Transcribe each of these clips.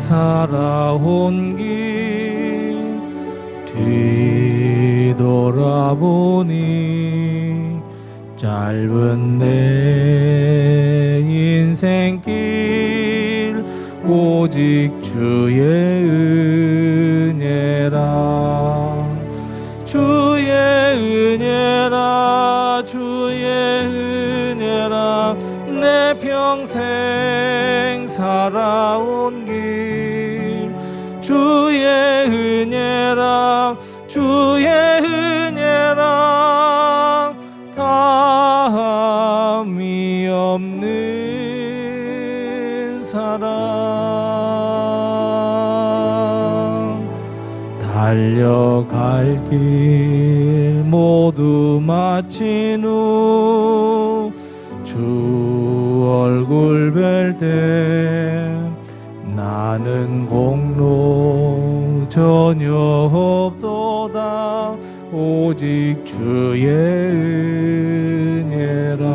살아온 길 뒤돌아보니 짧은 내 인생길 오직 주의 은혜라 주의 은혜라 주의 은혜라 내 평생 살아온 길 주의 은혜라 주의 은혜라 다함이 없는 사랑 달려갈 길 모두 마친 후 주 얼굴 뵐 때 나는 공로 전혀 없도다 오직 주의 은혜라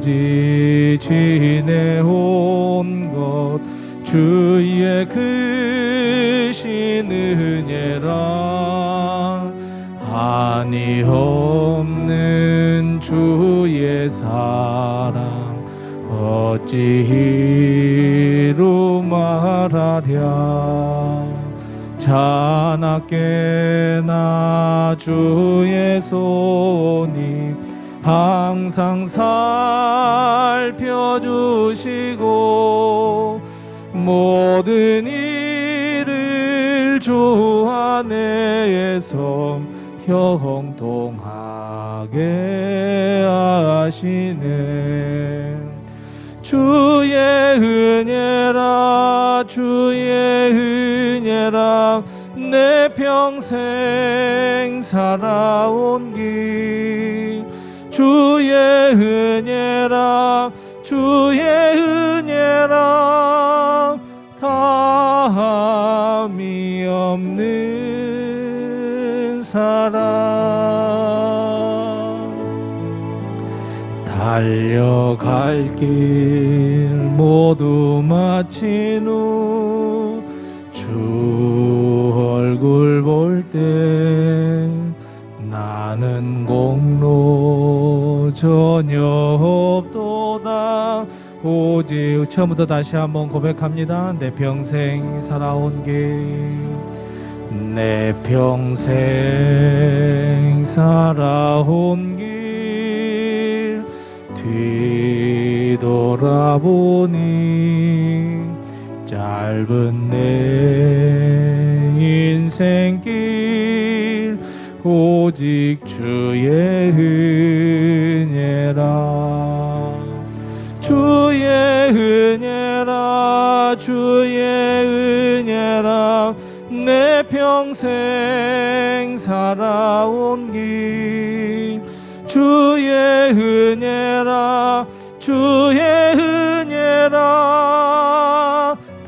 지금까지 지내온 것 주의 크신 은혜라 한이 없는 주의 사랑 어찌 이루 말하랴 자나깨나 주의 손이 항상 살펴주시고 모든 일을 주 안에서 형통하게 하시네 주의 은혜라 주의 은혜라 내 평생 살아온 길 주의 은혜라 주의 은혜라 다함이 없는 사랑 달려갈 길 모두 마친 후 주 얼굴 볼 때 나는 공로 전혀 없도다 오직 처음부터 다시 한번 고백합니다. 내 평생 살아온 길 내 평생 살아온 길 뒤돌아보니 짧은 내 인생길 오직 주의 은혜라 주의 은혜라 주의 은혜라 내 평생 살아온 길 주의 은혜라 주의 은혜라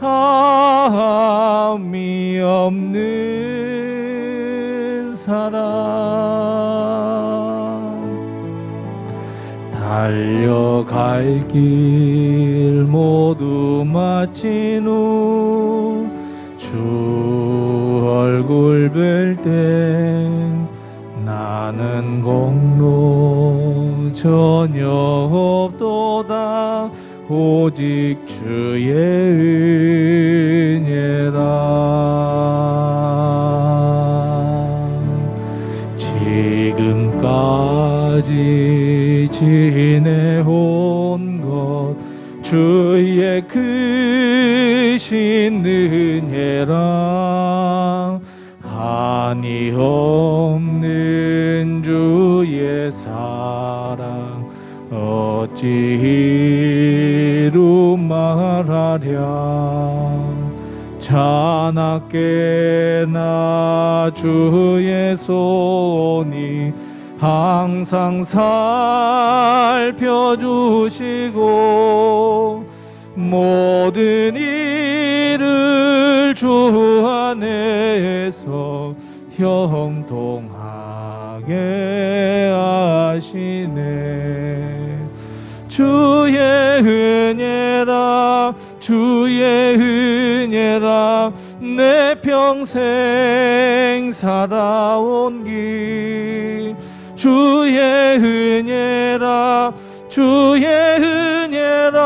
다함이 없는 사랑 달려갈 길 모두 마친 후 주 얼굴 뵐 때 나는 공로 전혀 없도다 오직 주의 은혜라 지금까지 지내온 것 주의 크신 은혜라 한이 없는 주의 사랑 어찌 이루 말하랴 자나깨나 주의 손이 항상 살펴주시고 모든 일을 주 안에서 형통하게 하시네 주 주의 은혜라 주의 은혜라 내 평생 살아온 길 주의 은혜라 주의 은혜라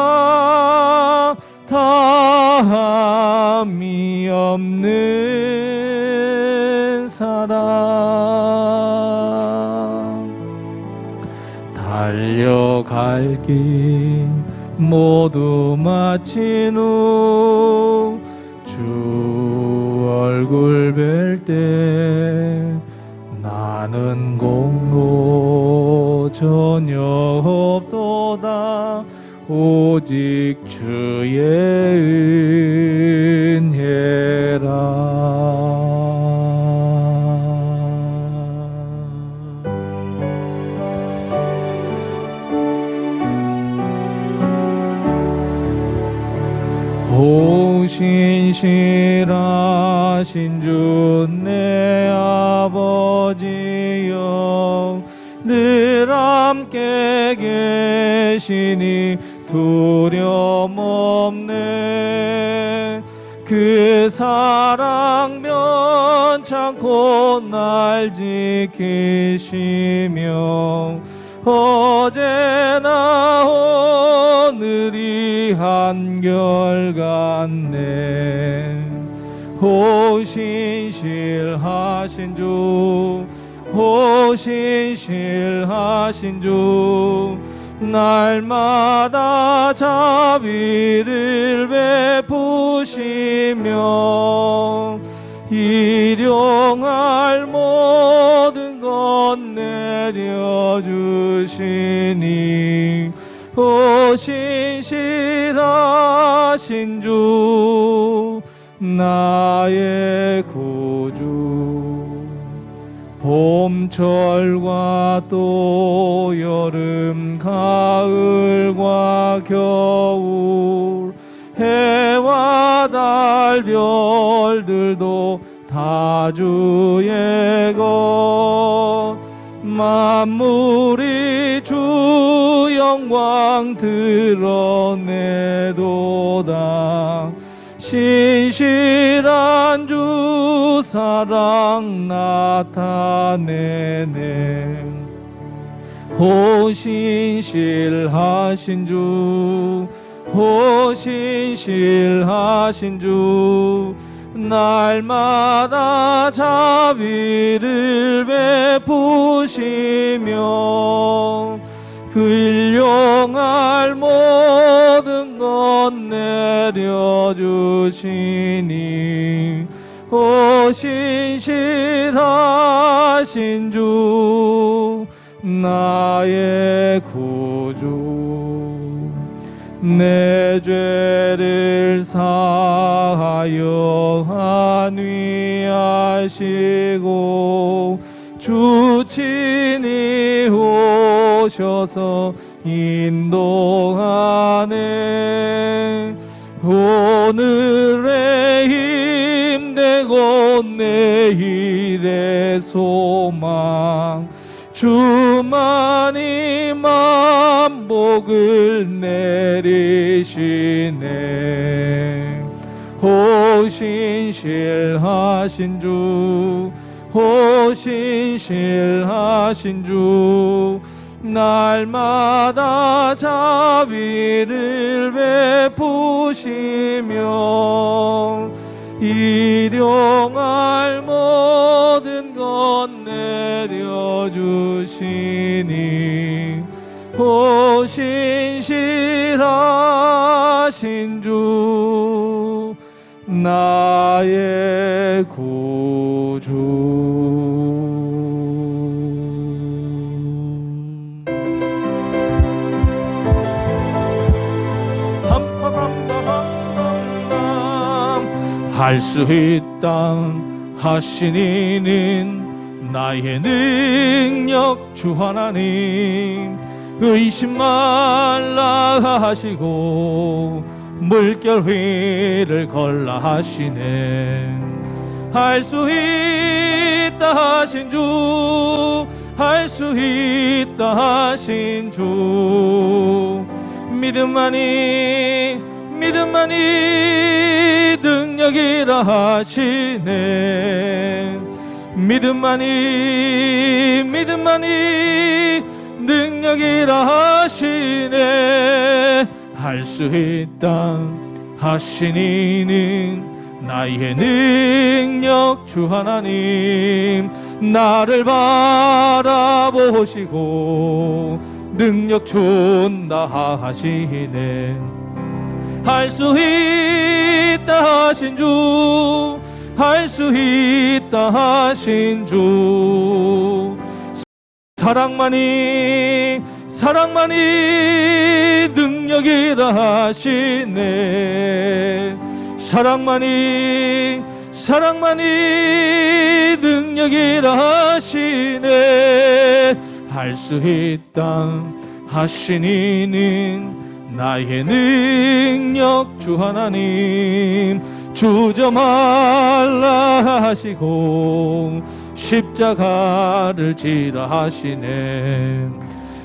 다함이 없는 사랑 달려갈 길 모두 마친 후 주 얼굴 뵐 때 나는 공로 전혀 없도다 오직 주의 은혜라. 신실하신 주 내 아버지여 늘 함께 계시니 두려움 없네 그 사랑 면찮고 날 지키시며 어제나 오늘이 한결같네 오 신실하신 주 오 신실하신 주 날마다 자비를 베푸시며 일용할 모든 것 내려주시니 오 신실하신 주 나의 구주 봄철과 또 여름 가을과 겨울 해와 달 별들도 다 주의 것 만물이 주 영광 드러내도다 신실한 주 사랑 나타내네 오 신실하신 주 오 신실하신 주 날마다 자비를 베푸시며 일용할 모든 것 내려주시니 오 신실하신 주 나의 구주 내 죄를 사하여 안위하시고 주 친히 오셔서 인도하네 오늘의 힘되고 내일의 소망 주만이 만복을 내리시네 오 신실하신 주 오 신실하신 주 날마다 자비를 베푸시며 일용할 모든 것 내려주시니 오 신실하신 주 나의 구주 할 수 있다 하신 이는 나의 능력 주 하나님 의심 말라 하시고 물결 위를 걸라 하시네 할 수 있다 하신 주 할 수 있다 하신 주 믿음만이 능력이라 하시네. 믿음만이 능력이라 하시네. 할 수 있다 하신 이는 나의 능력 주 하나님. 나를 바라보시고 능력 준다 하시네. 할 수 있다 하신 주, 할 수 있다 하신 주. 사랑만이 능력이라 하시네. 사랑만이 능력이라 하시네. 할 수 있다 하신 이는 나의 능력 주 하나님. 주저 말라 하시고 십자가를 지라 하시네.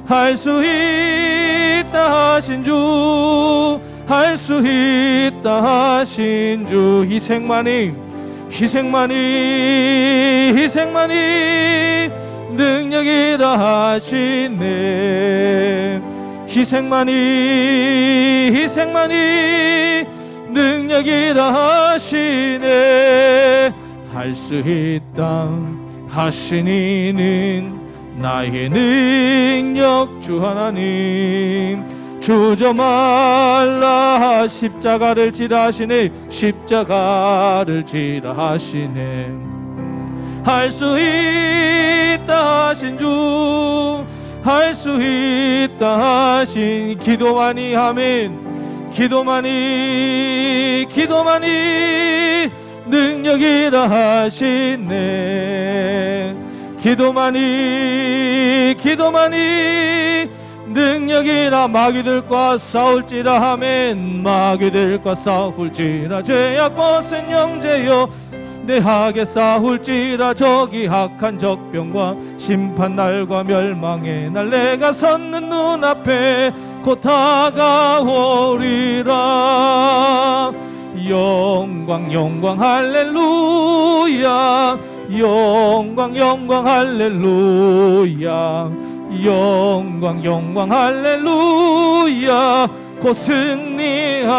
할 수 있다 하신 주, 할 수 있다 하신 주. 희생만이 능력이라 하시네. 희생만이 능력이라 하시네. 할 수 있다 하신 이는 나의 능력 주 하나님. 주저 말라 십자가를 지라 하시네. 십자가를 지라 하시네. 할 수 있다 하신 주, 할 수 있다 하신. 기도만이 아멘. 기도만이 능력이라 하시네. 기도만이 능력이라. 마귀들과 싸울지라 하면 마귀들과 싸울지라. 죄악 벗은 형제여 내하게 싸울지라. 저기 악한 적병과 심판날과 멸망의 날 내가 섰는 눈앞에 곧 다가오리라. 영광 할렐루야. 영광 할렐루야. 영광 할렐루야. 곧 승리하리라.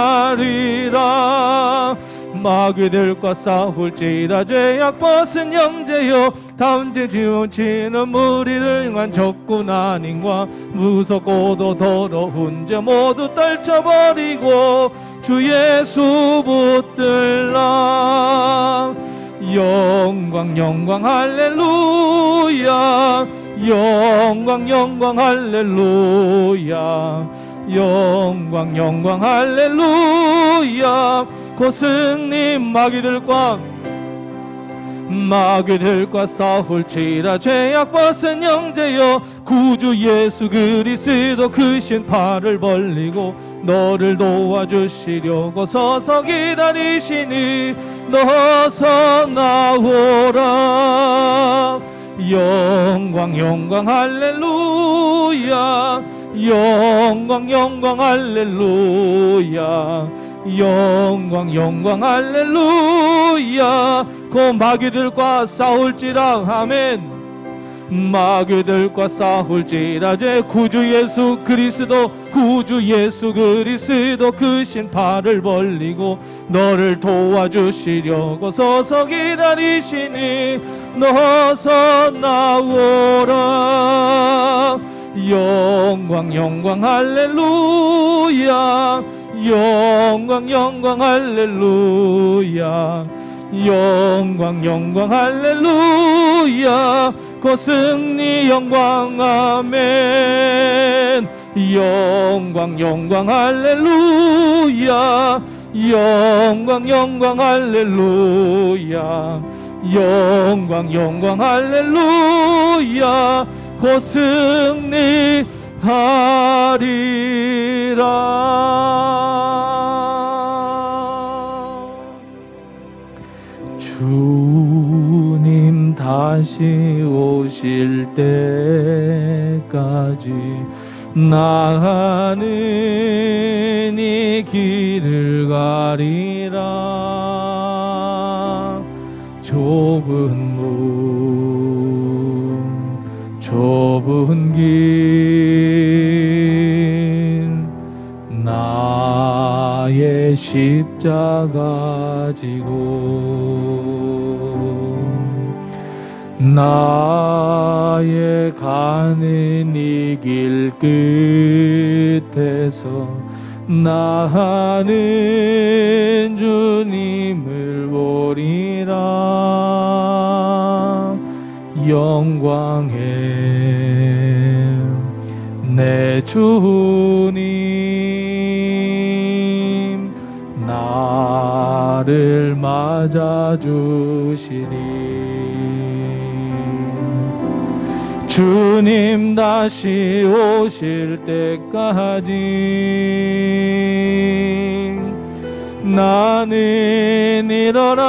마귀들과 싸울지라. 죄악 벗은 형제여 다운데 지우치는 무리들과 적군 아닌과 무섭고도 더러운 죄 모두 떨쳐버리고 주 예수 붙들라. 영광 할렐루야. 영광 할렐루야. 영광 할렐루야. 곧 승리. 마귀들과 싸울지라. 죄악 벗은 형제여 구주 예수 그리스도 크신 팔을 벌리고 너를 도와주시려고 서서 기다리시니 너서 나오라. 영광 할렐루야. 영광 할렐루야. 영광 할렐루야. 그 마귀들과 싸울지라. 아멘. 마귀들과 싸울지라. 제 구주 예수 그리스도 크신 팔을 벌리고 너를 도와주시려고 서서 기다리시니 너서 나오라. 영광 할렐루야. 영광 할렐루야. 영광 할렐루야. 곧 승리 영광 아멘. 영광 할렐루야. 영광 할렐루야. 영광 할렐루야. 곧 승리하리라. 주님 다시 오실 때까지 나는 이 길을 가리라. 좁은 문 좁은 길 나의 십자가 지고 나의 가는 이 길 끝에서 나는 주님을 보리라. 영광에 내 주님 나를 맞아주시리. 주님 다시 오실 때까지 나는 일어나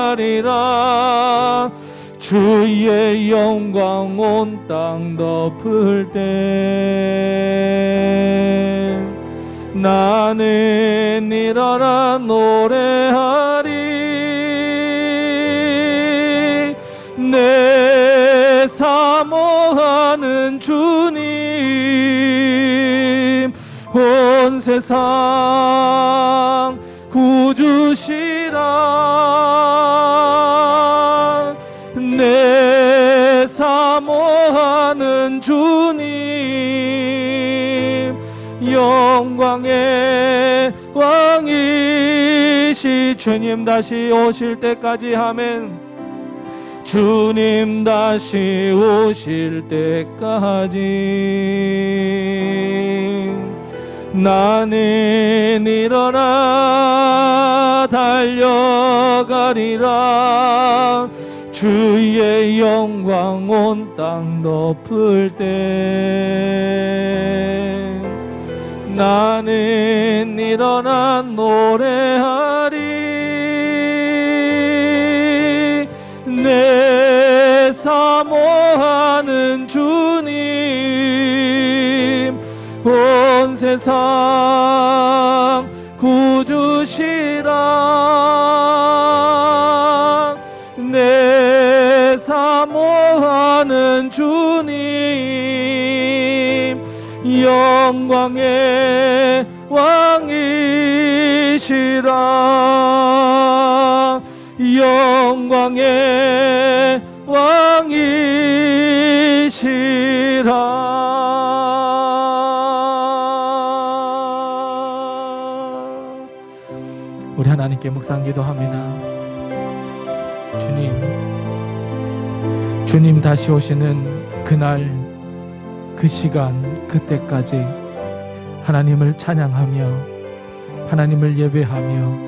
달려가리라. 주의 영광 온 땅 덮을 때 나는 일어나 노래하리. 내 사모하는 주님 온 세상 구주시라. 내 사모하는 주님 영광의 왕이시. 주님 다시 오실 때까지 아멘. 주님 다시 오실 때까지 나는 일어나 달려가리라. 주의 영광 온 땅 덮을 때 나는 일어나 노래하리. 내 사모하는 주님 온 세상 구주시라. 내 사모하는 주님 영광의 왕이시라. 영광의 왕이시라. 우리 하나님께 묵상 기도합니다. 주님 다시 오시는 그날 그 시간 그때까지 하나님을 찬양하며 하나님을 예배하며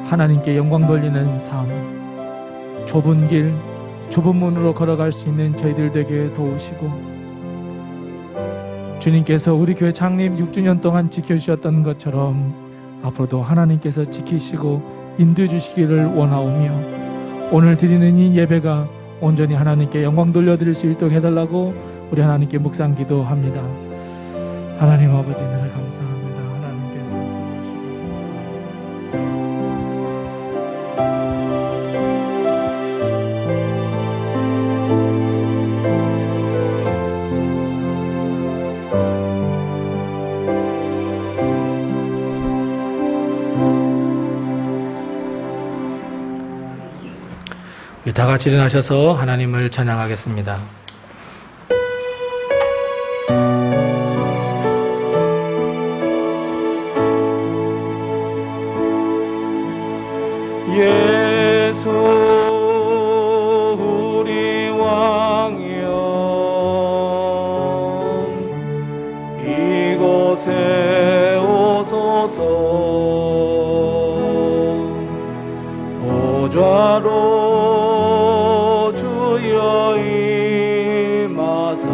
하나님께 영광 돌리는 삶, 좁은 길 좁은 문으로 걸어갈 수 있는 저희들 되게 도우시고 주님께서 우리 교회 창립 6주년 동안 지켜주셨던 것처럼 앞으로도 하나님께서 지키시고 인도해 주시기를 원하오며 오늘 드리는 이 예배가 온전히 하나님께 영광 돌려드릴 수 있도록 해달라고 우리 하나님께 묵상 기도합니다. 하나님 아버지 늘 감사합니다. 하나님께서 다 같이 일어나셔서 하나님을 찬양하겠습니다. 예수 우리 왕이여 이곳에 오소서 보좌로 주여 임하사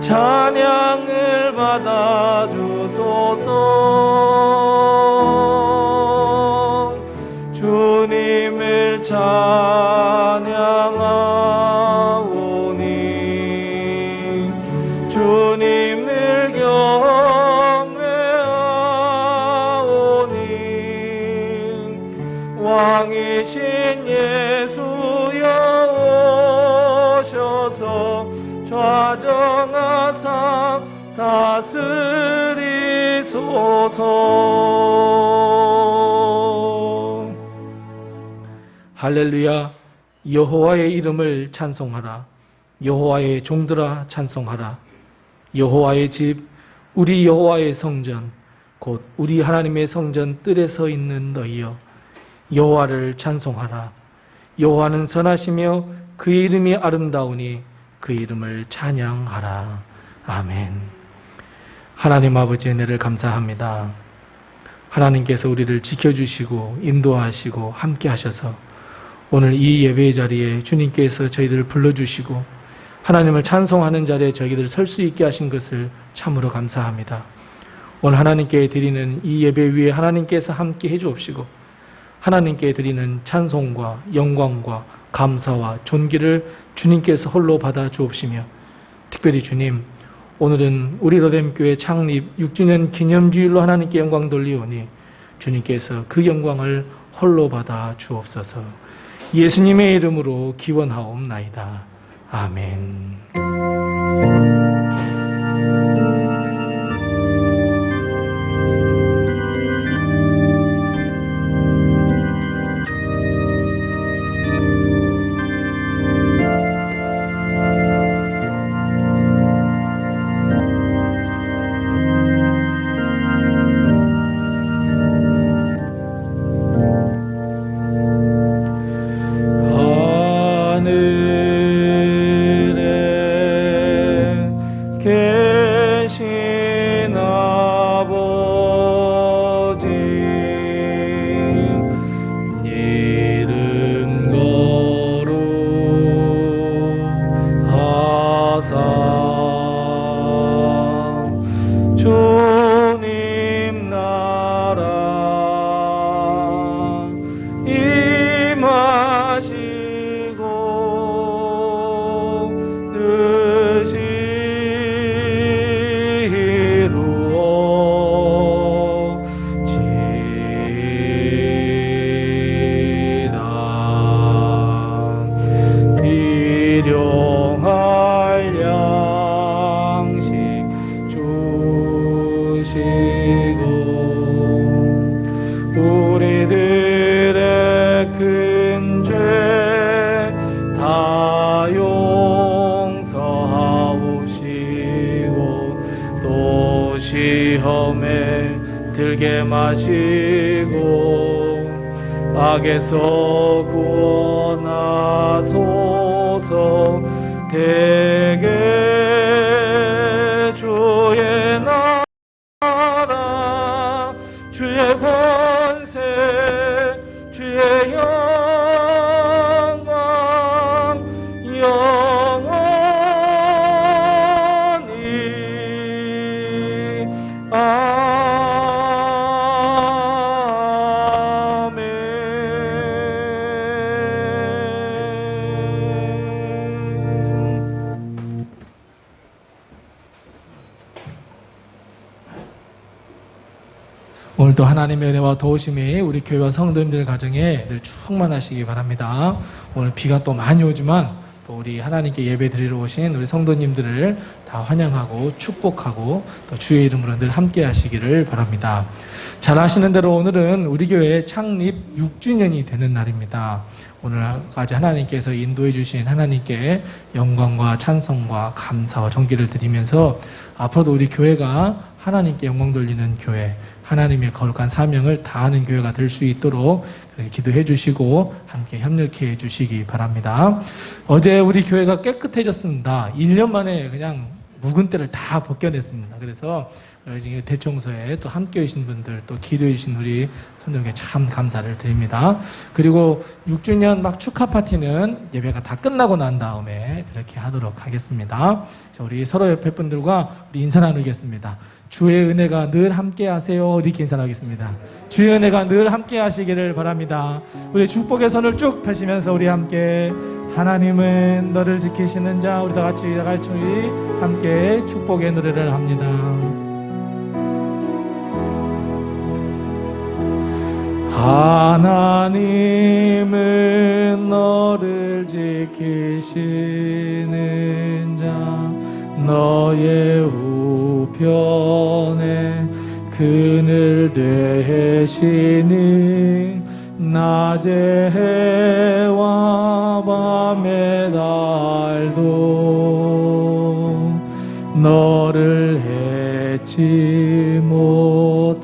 찬양을 받아 주소서. 주님을 찬양하오니 주님을 경외하오니 왕이신 예수여 오셔서 좌정하사 다스리소서. 할렐루야. 여호와의 이름을 찬송하라. 여호와의 종들아 찬송하라. 여호와의 집, 우리 여호와의 성전, 곧 우리 하나님의 성전 뜰에 서 있는 너희여, 여호와를 찬송하라. 여호와는 선하시며 그의 이름이 아름다우니 그 이름을 찬양하라. 아멘. 하나님 아버지의 은혜를 감사합니다. 하나님께서 우리를 지켜주시고 인도하시고 함께 하셔서 오늘 이 예배의 자리에 주님께서 저희들을 불러주시고 하나님을 찬송하는 자리에 저희들 설 수 있게 하신 것을 참으로 감사합니다. 오늘 하나님께 드리는 이 예배 위에 하나님께서 함께 해주옵시고 하나님께 드리는 찬송과 영광과 감사와 존귀를 주님께서 홀로 받아 주옵시며, 특별히 주님, 오늘은 우리 로뎀교회 창립 6주년 기념주일로 하나님께 영광 돌리오니 주님께서 그 영광을 홀로 받아 주옵소서. 예수님의 이름으로 기원하옵나이다. 아멘. 주님 나라 임하시고 뜻이 이루어지다. 일용할 양식 주시고 우리들의 큰 죄 다 용서하옵시고 또 시험에 들게 마시고 악에서 구원하소서. 대개 주의 나라 주의 권세 주의 영광 영원히 오늘도 하나님의 은혜와 도우심이 우리 교회와 성도님들 가정에 늘 충만하시기 바랍니다. 오늘 비가 또 많이 오지만 또 우리 하나님께 예배 드리러 오신 우리 성도님들을 다 환영하고 축복하고 또 주의 이름으로 늘 함께 하시기를 바랍니다. 잘 아시는 대로 오늘은 우리 교회 창립 6주년이 되는 날입니다. 오늘까지 하나님께서 인도해 주신 하나님께 영광과 찬송과 감사와 존귀를 드리면서 앞으로도 우리 교회가 하나님께 영광 돌리는 교회, 하나님의 거룩한 사명을 다하는 교회가 될 수 있도록 기도해 주시고 함께 협력해 주시기 바랍니다. 어제 우리 교회가 깨끗해졌습니다. 1년 만에 그냥 묵은 때를 다 벗겨냈습니다. 그래서 대청소에 또 함께 계신 분들, 또 기도해 주신 우리 선생님께 참 감사를 드립니다. 그리고 6주년 막 축하 파티는 예배가 다 끝나고 난 다음에 그렇게 하도록 하겠습니다. 우리 서로 옆에 분들과 우리 인사 나누겠습니다. 주의 은혜가 늘 함께 하세요. 이렇게 인사 나누겠습니다. 주의 은혜가 늘 함께 하시기를 바랍니다. 우리 축복의 손을 쭉 펴시면서 우리 함께 하나님은 너를 지키시는 자. 우리 다 같이 함께 축복의 노래를 합니다. 하나님은 너를 지키시는 자. 너의 우편에 그늘 되시니 낮의 해와 밤의 달도 너를 해치 못하니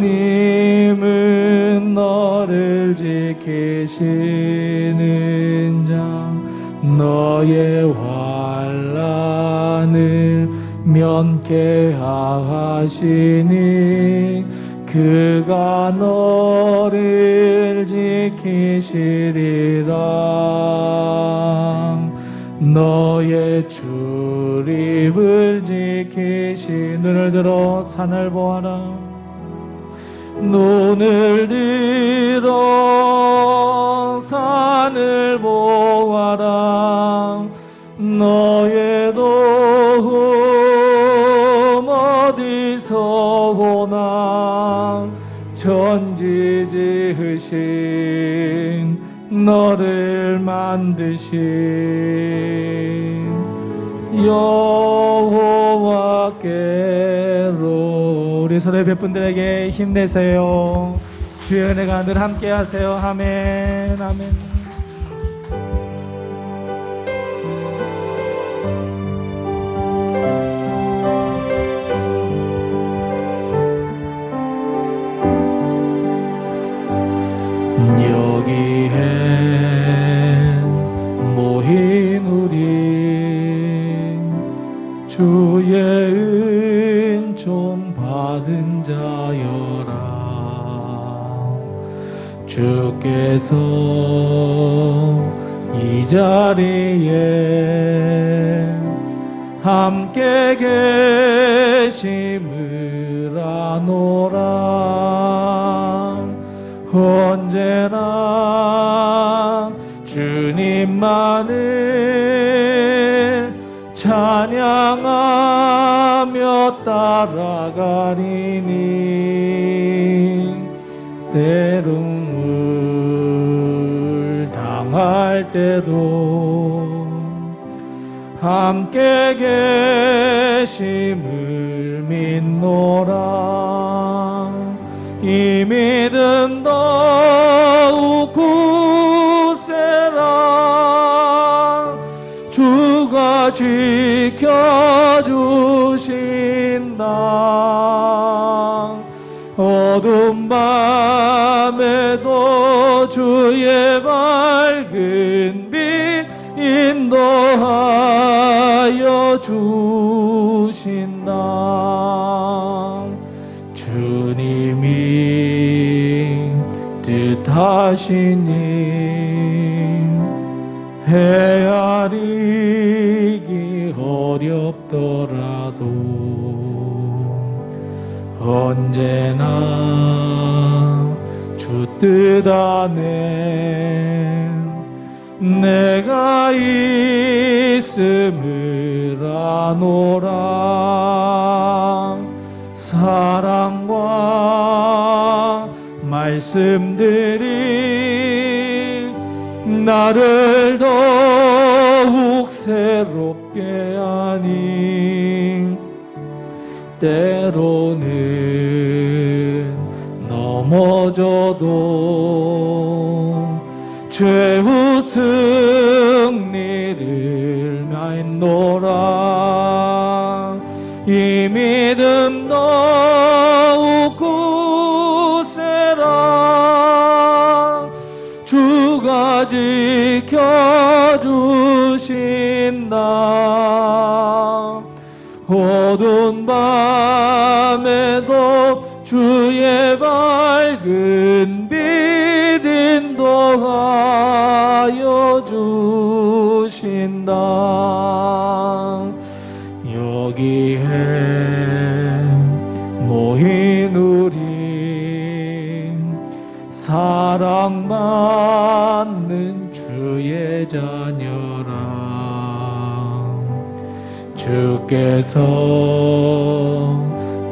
하나님은 너를 지키시는 자. 너의 환난을 면케하시니 그가 너를 지키시리라. 너의 출입을 지키시. 눈을 들어 산을 보아라. 눈을 들어 산을 보아라. 너의 도움 어디서 오나. 천지 지으신 너를 만드신 여호와께로. 우리 서로 뵙분들에게 힘내세요. 주의 은혜가 늘 함께 하세요. 아멘. 아멘. 여기에 모인 우리 주의 은총 받은 자여라. 주께서 이 자리에 함께 계심을 아노라. 언제나 주님만을 찬양하며 따라가리니 때름을 당할 때도 함께 계심을 믿노라. 이 믿음 더욱 굳세라. 주가 지켜주신다. 어두운 밤에도 주의 밝은 빛 인도하여 주신다. 주님이 뜻하시니 헤아리기 어렵더라도 언제나 주 뜻 안에 내가 있음을 아노라. 사랑과 말씀들이 나를 더욱 새롭게 하니 때로는 넘어져도 최후 승리를 맺노라. 이 믿음 더욱 굳세라. 주가 지켜주신다. 어두운 밤에도 주의 밝은 빛 인도하여 주신다. 여기에 모인 우리 사랑받는 주의 자녀라. 주께서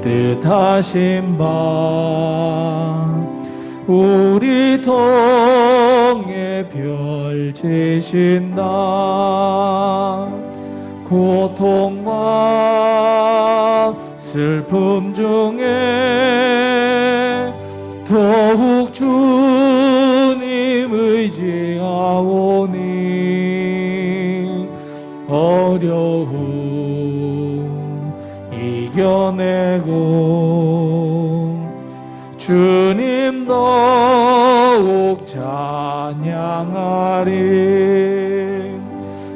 뜻하신 바 우리 통해 펼치신다. 고통과 슬픔 중에 더욱 주님 의지하오니 어려움 이겨내고 주님 더욱 찬양하리.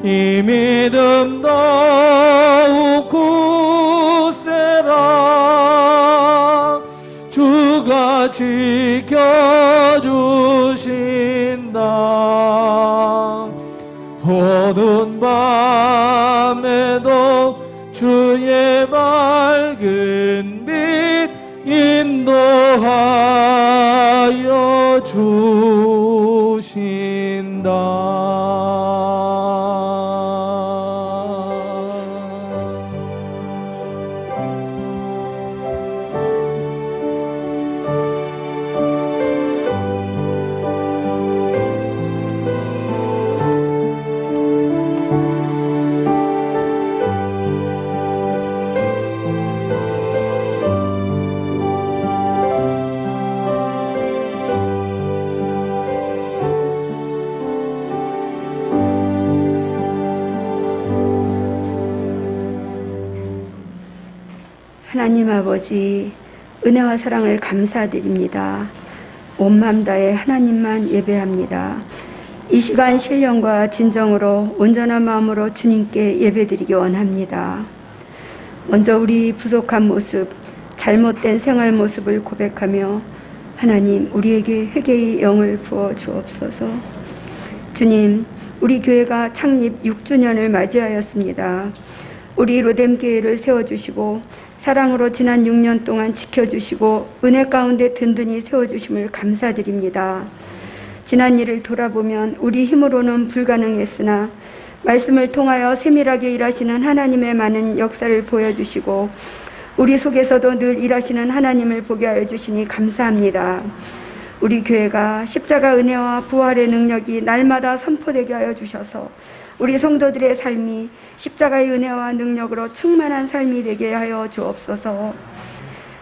이 믿음 더욱 굳세라. 주가 지켜주신다. 어두운 밤에도 주의 밝은 빛 인도하여 주신다. 하나님 아버지, 은혜와 사랑을 감사드립니다. 온 마음 다해 하나님만 예배합니다. 이 시간 신령과 진정으로 온전한 마음으로 주님께 예배드리기 원합니다. 먼저 우리 부족한 모습, 잘못된 생활 모습을 고백하며 하나님, 우리에게 회개의 영을 부어 주옵소서. 주님, 우리 교회가 창립 6주년을 맞이하였습니다. 우리 로뎀교회를 세워주시고 사랑으로 지난 6년 동안 지켜주시고 은혜 가운데 든든히 세워주심을 감사드립니다. 지난 일을 돌아보면 우리 힘으로는 불가능했으나 말씀을 통하여 세밀하게 일하시는 하나님의 많은 역사를 보여주시고 우리 속에서도 늘 일하시는 하나님을 보게 하여 주시니 감사합니다. 우리 교회가 십자가 은혜와 부활의 능력이 날마다 선포되게 하여 주셔서 우리 성도들의 삶이 십자가의 은혜와 능력으로 충만한 삶이 되게 하여 주옵소서.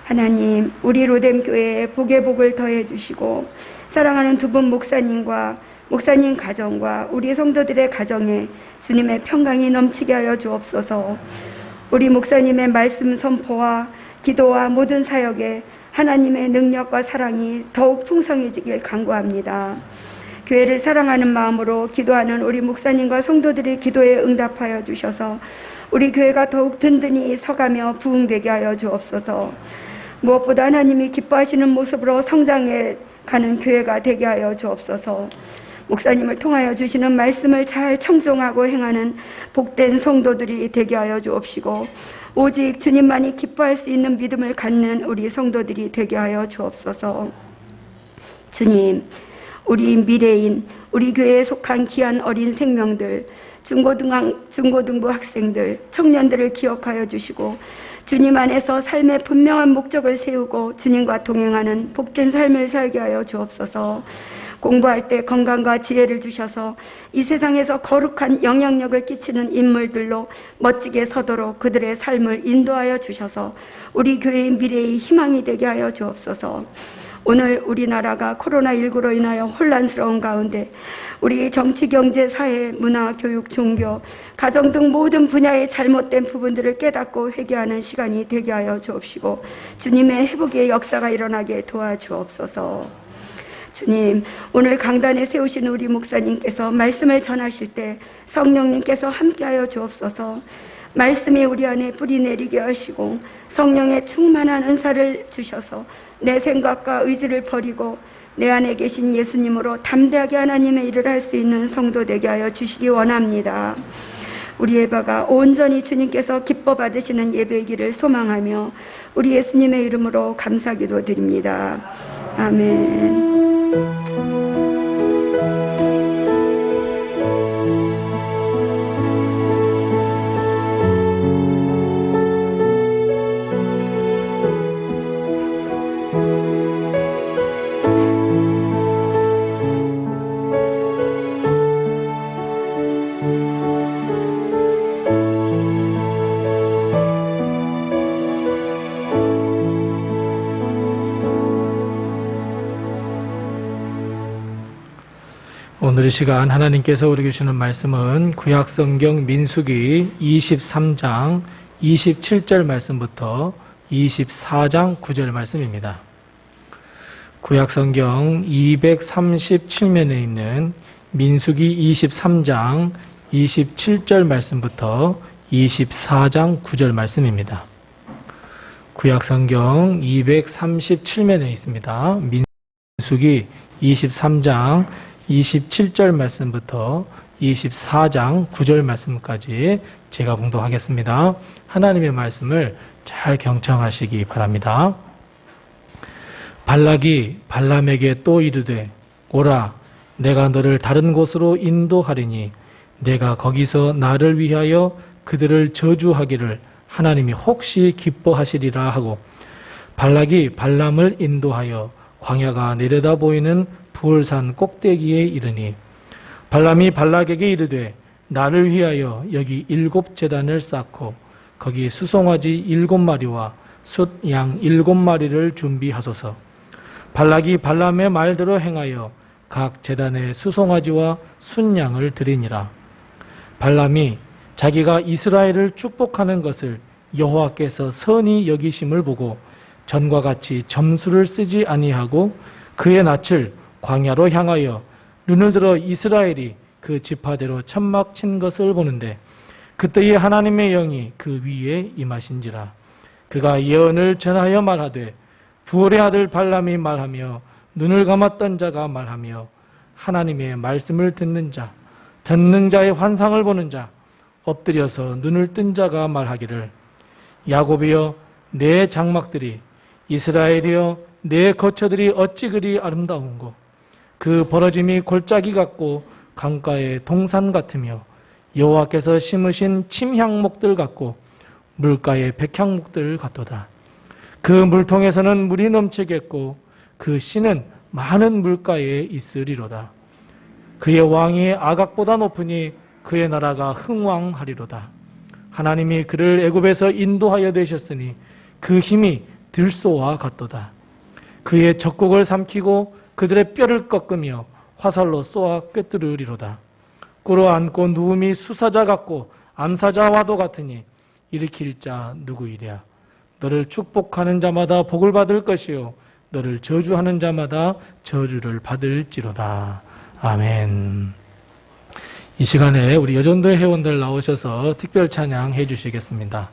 하나님, 우리 로뎀교회에 복의 복을 더해 주시고 사랑하는 두 분 목사님과 목사님 가정과 우리 성도들의 가정에 주님의 평강이 넘치게 하여 주옵소서. 우리 목사님의 말씀 선포와 기도와 모든 사역에 하나님의 능력과 사랑이 더욱 풍성해지길 간구합니다. 교회를 사랑하는 마음으로 기도하는 우리 목사님과 성도들의 기도에 응답하여 주셔서 우리 교회가 더욱 든든히 서가며 부흥되게 하여 주옵소서. 무엇보다 하나님이 기뻐하시는 모습으로 성장해 가는 교회가 되게 하여 주옵소서. 목사님을 통하여 주시는 말씀을 잘 청종하고 행하는 복된 성도들이 되게 하여 주옵시고 오직 주님만이 기뻐할 수 있는 믿음을 갖는 우리 성도들이 되게 하여 주옵소서. 주님, 우리 미래인, 우리 교회에 속한 귀한 어린 생명들, 중고등부 학생들, 청년들을 기억하여 주시고 주님 안에서 삶의 분명한 목적을 세우고 주님과 동행하는 복된 삶을 살게 하여 주옵소서. 공부할 때 건강과 지혜를 주셔서 이 세상에서 거룩한 영향력을 끼치는 인물들로 멋지게 서도록 그들의 삶을 인도하여 주셔서 우리 교회의 미래의 희망이 되게 하여 주옵소서. 오늘 우리나라가 코로나19로 인하여 혼란스러운 가운데 우리 정치, 경제, 사회, 문화, 교육, 종교, 가정 등 모든 분야의 잘못된 부분들을 깨닫고 회개하는 시간이 되게 하여 주옵시고 주님의 회복의 역사가 일어나게 도와주옵소서. 주님, 오늘 강단에 세우신 우리 목사님께서 말씀을 전하실 때 성령님께서 함께하여 주옵소서. 말씀이 우리 안에 뿌리 내리게 하시고 성령의 충만한 은사를 주셔서 내 생각과 의지를 버리고 내 안에 계신 예수님으로 담대하게 하나님의 일을 할 수 있는 성도 되게 하여 주시기 원합니다. 우리 예배가 온전히 주님께서 기뻐 받으시는 예배이기를 소망하며 우리 예수님의 이름으로 감사기도 드립니다. 아멘. 오늘 이 시간 하나님께서 우리에게 주시는 말씀은 구약성경 민수기 23장 27절 말씀부터 24장 9절 말씀입니다. 구약성경 237면에 있는 민수기 23장 27절 말씀부터 24장 9절 말씀입니다. 구약성경 237면에 있습니다. 민수기 23장 27절 말씀부터 24장 9절 말씀까지 제가 봉독하겠습니다. 하나님의 말씀을 잘 경청하시기 바랍니다. 발락이 발람에게 또 이르되 오라 내가 너를 다른 곳으로 인도하리니 내가 거기서 나를 위하여 그들을 저주하기를 하나님이 혹시 기뻐하시리라 하고 발락이 발람을 인도하여 광야가 내려다 보이는 부올산 꼭대기에 이르니 발람이 발락에게 이르되 나를 위하여 여기 7제단을 쌓고 거기 수송아지 7마리와 숫양 7마리를 준비하소서. 발락이 발람의 말대로 행하여 각 제단에 수송아지와 순양을 드리니라. 발람이 자기가 이스라엘을 축복하는 것을 여호와께서 선히 여기심을 보고 전과 같이 점수를 쓰지 아니하고 그의 낯을 광야로 향하여 눈을 들어 이스라엘이 그 지파대로 천막 친 것을 보는데 그때에 하나님의 영이 그 위에 임하신지라. 그가 예언을 전하여 말하되 부올의 아들 발람이 말하며 눈을 감았던 자가 말하며 하나님의 말씀을 듣는 자의 환상을 보는 자 엎드려서 눈을 뜬 자가 말하기를 야곱이여 내 장막들이 이스라엘이여 내 거처들이 어찌 그리 아름다운고 그 벌어짐이 골짜기 같고 강가의 동산 같으며 여호와께서 심으신 침향목들 같고 물가의 백향목들 같도다. 그 물통에서는 물이 넘치겠고 그 씨는 많은 물가에 있으리로다. 그의 왕이 아각보다 높으니 그의 나라가 흥왕하리로다. 하나님이 그를 애굽에서 인도하여 되셨으니 그 힘이 들소와 같도다. 그의 적국을 삼키고 그들의 뼈를 꺾으며 화살로 쏘아 꿰뚫으리로다. 꿇어 앉고 누움이 수사자 같고 암사자와도 같으니 일으킬 자 누구이랴. 너를 축복하는 자마다 복을 받을 것이요 너를 저주하는 자마다 저주를 받을지로다. 아멘. 이 시간에 우리 여전도회 회원들 나오셔서 특별 찬양 해주시겠습니다.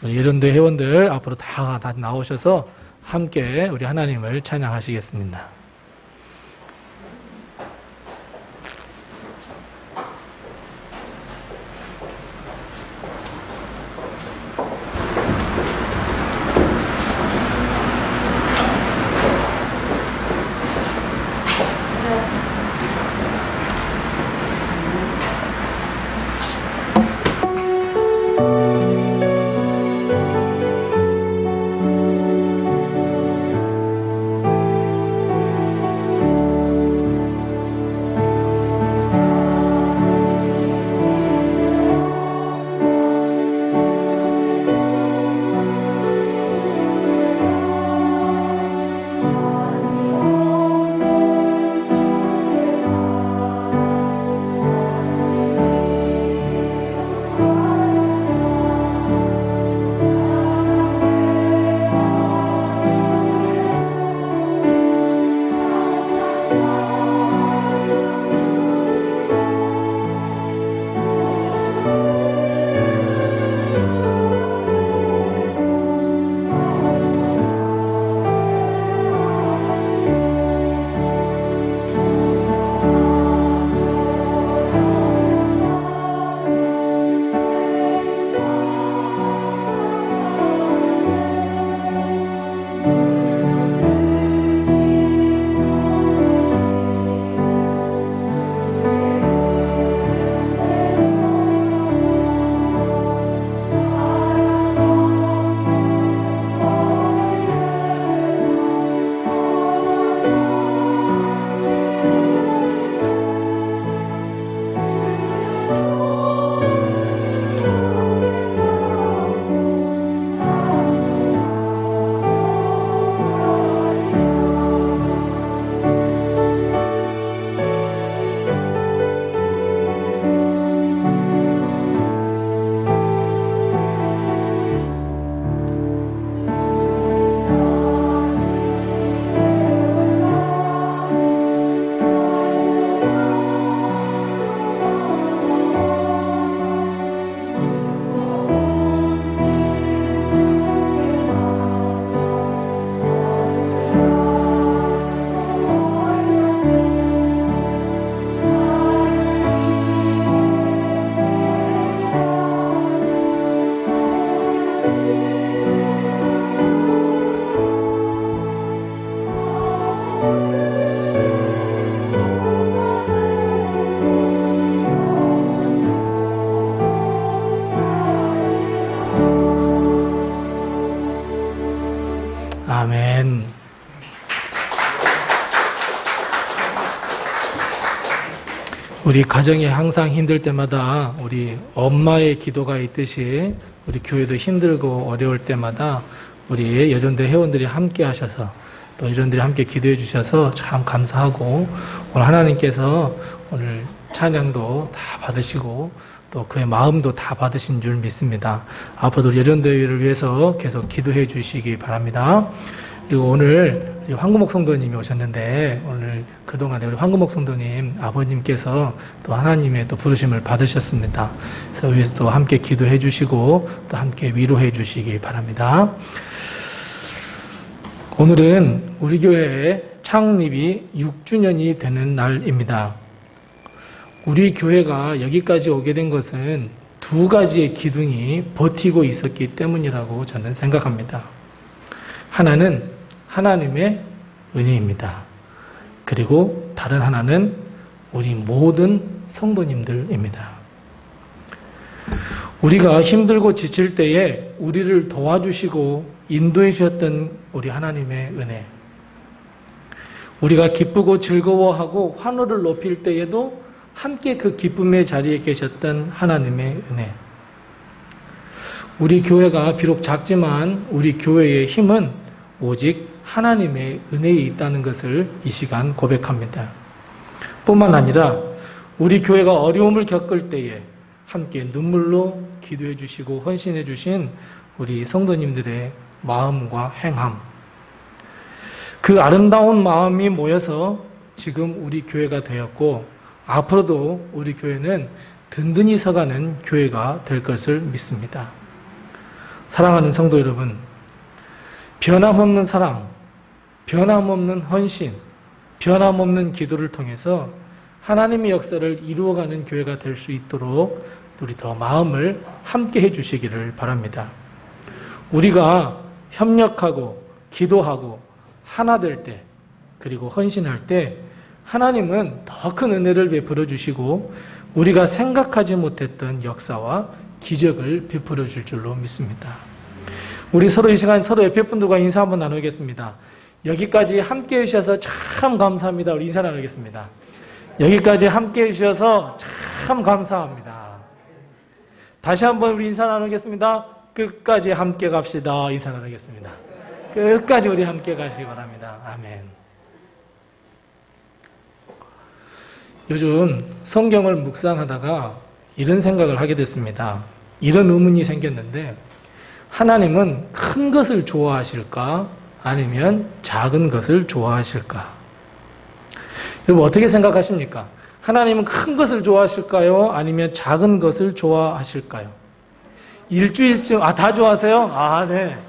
우리 여전도회 회원들 앞으로 다 나오셔서 함께 우리 하나님을 찬양하시겠습니다. 아멘. 우리 가정이 항상 힘들 때마다 우리 엄마의 기도가 있듯이 우리 교회도 힘들고 어려울 때마다 우리 여전대 회원들이 함께 하셔서 또 여전들이 함께 기도해 주셔서 참 감사하고 오늘 하나님께서 오늘 찬양도 다 받으시고 또 그의 마음도 다 받으신 줄 믿습니다. 앞으로도 여전대회를 위해서 계속 기도해 주시기 바랍니다. 그리고 오늘 황구목 성도님이 오셨는데 오늘 그동안에 우리 황구목 성도님 아버님께서 또 하나님의 또 부르심을 받으셨습니다. 그래서 위해서 또 함께 기도해 주시고 또 함께 위로해 주시기 바랍니다. 오늘은 우리 교회의 창립이 6주년이 되는 날입니다. 우리 교회가 여기까지 오게 된 것은 두 가지의 기둥이 버티고 있었기 때문이라고 저는 생각합니다. 하나는 하나님의 은혜입니다. 그리고 다른 하나는 우리 모든 성도님들입니다. 우리가 힘들고 지칠 때에 우리를 도와주시고 인도해 주셨던 우리 하나님의 은혜, 우리가 기쁘고 즐거워하고 환호를 높일 때에도 함께 그 기쁨의 자리에 계셨던 하나님의 은혜, 우리 교회가 비록 작지만 우리 교회의 힘은 오직 하나님의 은혜에 있다는 것을 이 시간 고백합니다. 뿐만 아니라 우리 교회가 어려움을 겪을 때에 함께 눈물로 기도해 주시고 헌신해 주신 우리 성도님들의 마음과 행함, 그 아름다운 마음이 모여서 지금 우리 교회가 되었고 앞으로도 우리 교회는 든든히 서가는 교회가 될 것을 믿습니다. 사랑하는 성도 여러분, 변함없는 사랑, 변함없는 헌신, 변함없는 기도를 통해서 하나님의 역사를 이루어가는 교회가 될 수 있도록 우리 더 마음을 함께 해주시기를 바랍니다. 우리가 협력하고 기도하고 하나 될 때, 그리고 헌신할 때 하나님은 더 큰 은혜를 베풀어 주시고 우리가 생각하지 못했던 역사와 기적을 베풀어 줄 줄로 믿습니다. 우리 서로 이 시간 서로 옆에 분들과 인사 한번 나누겠습니다. 여기까지 함께 해주셔서 참 감사합니다. 우리 인사 나누겠습니다. 여기까지 함께 해주셔서 참 감사합니다. 다시 한번 우리 인사 나누겠습니다. 끝까지 함께 갑시다. 인사 나누겠습니다. 끝까지 우리 함께 가시기 바랍니다. 아멘. 요즘 성경을 묵상하다가 이런 생각을 하게 됐습니다. 이런 의문이 생겼는데, 하나님은 큰 것을 좋아하실까? 아니면 작은 것을 좋아하실까? 여러분 어떻게 생각하십니까? 하나님은 큰 것을 좋아하실까요? 아니면 작은 것을 좋아하실까요? 일주일쯤, 다 좋아하세요? 네.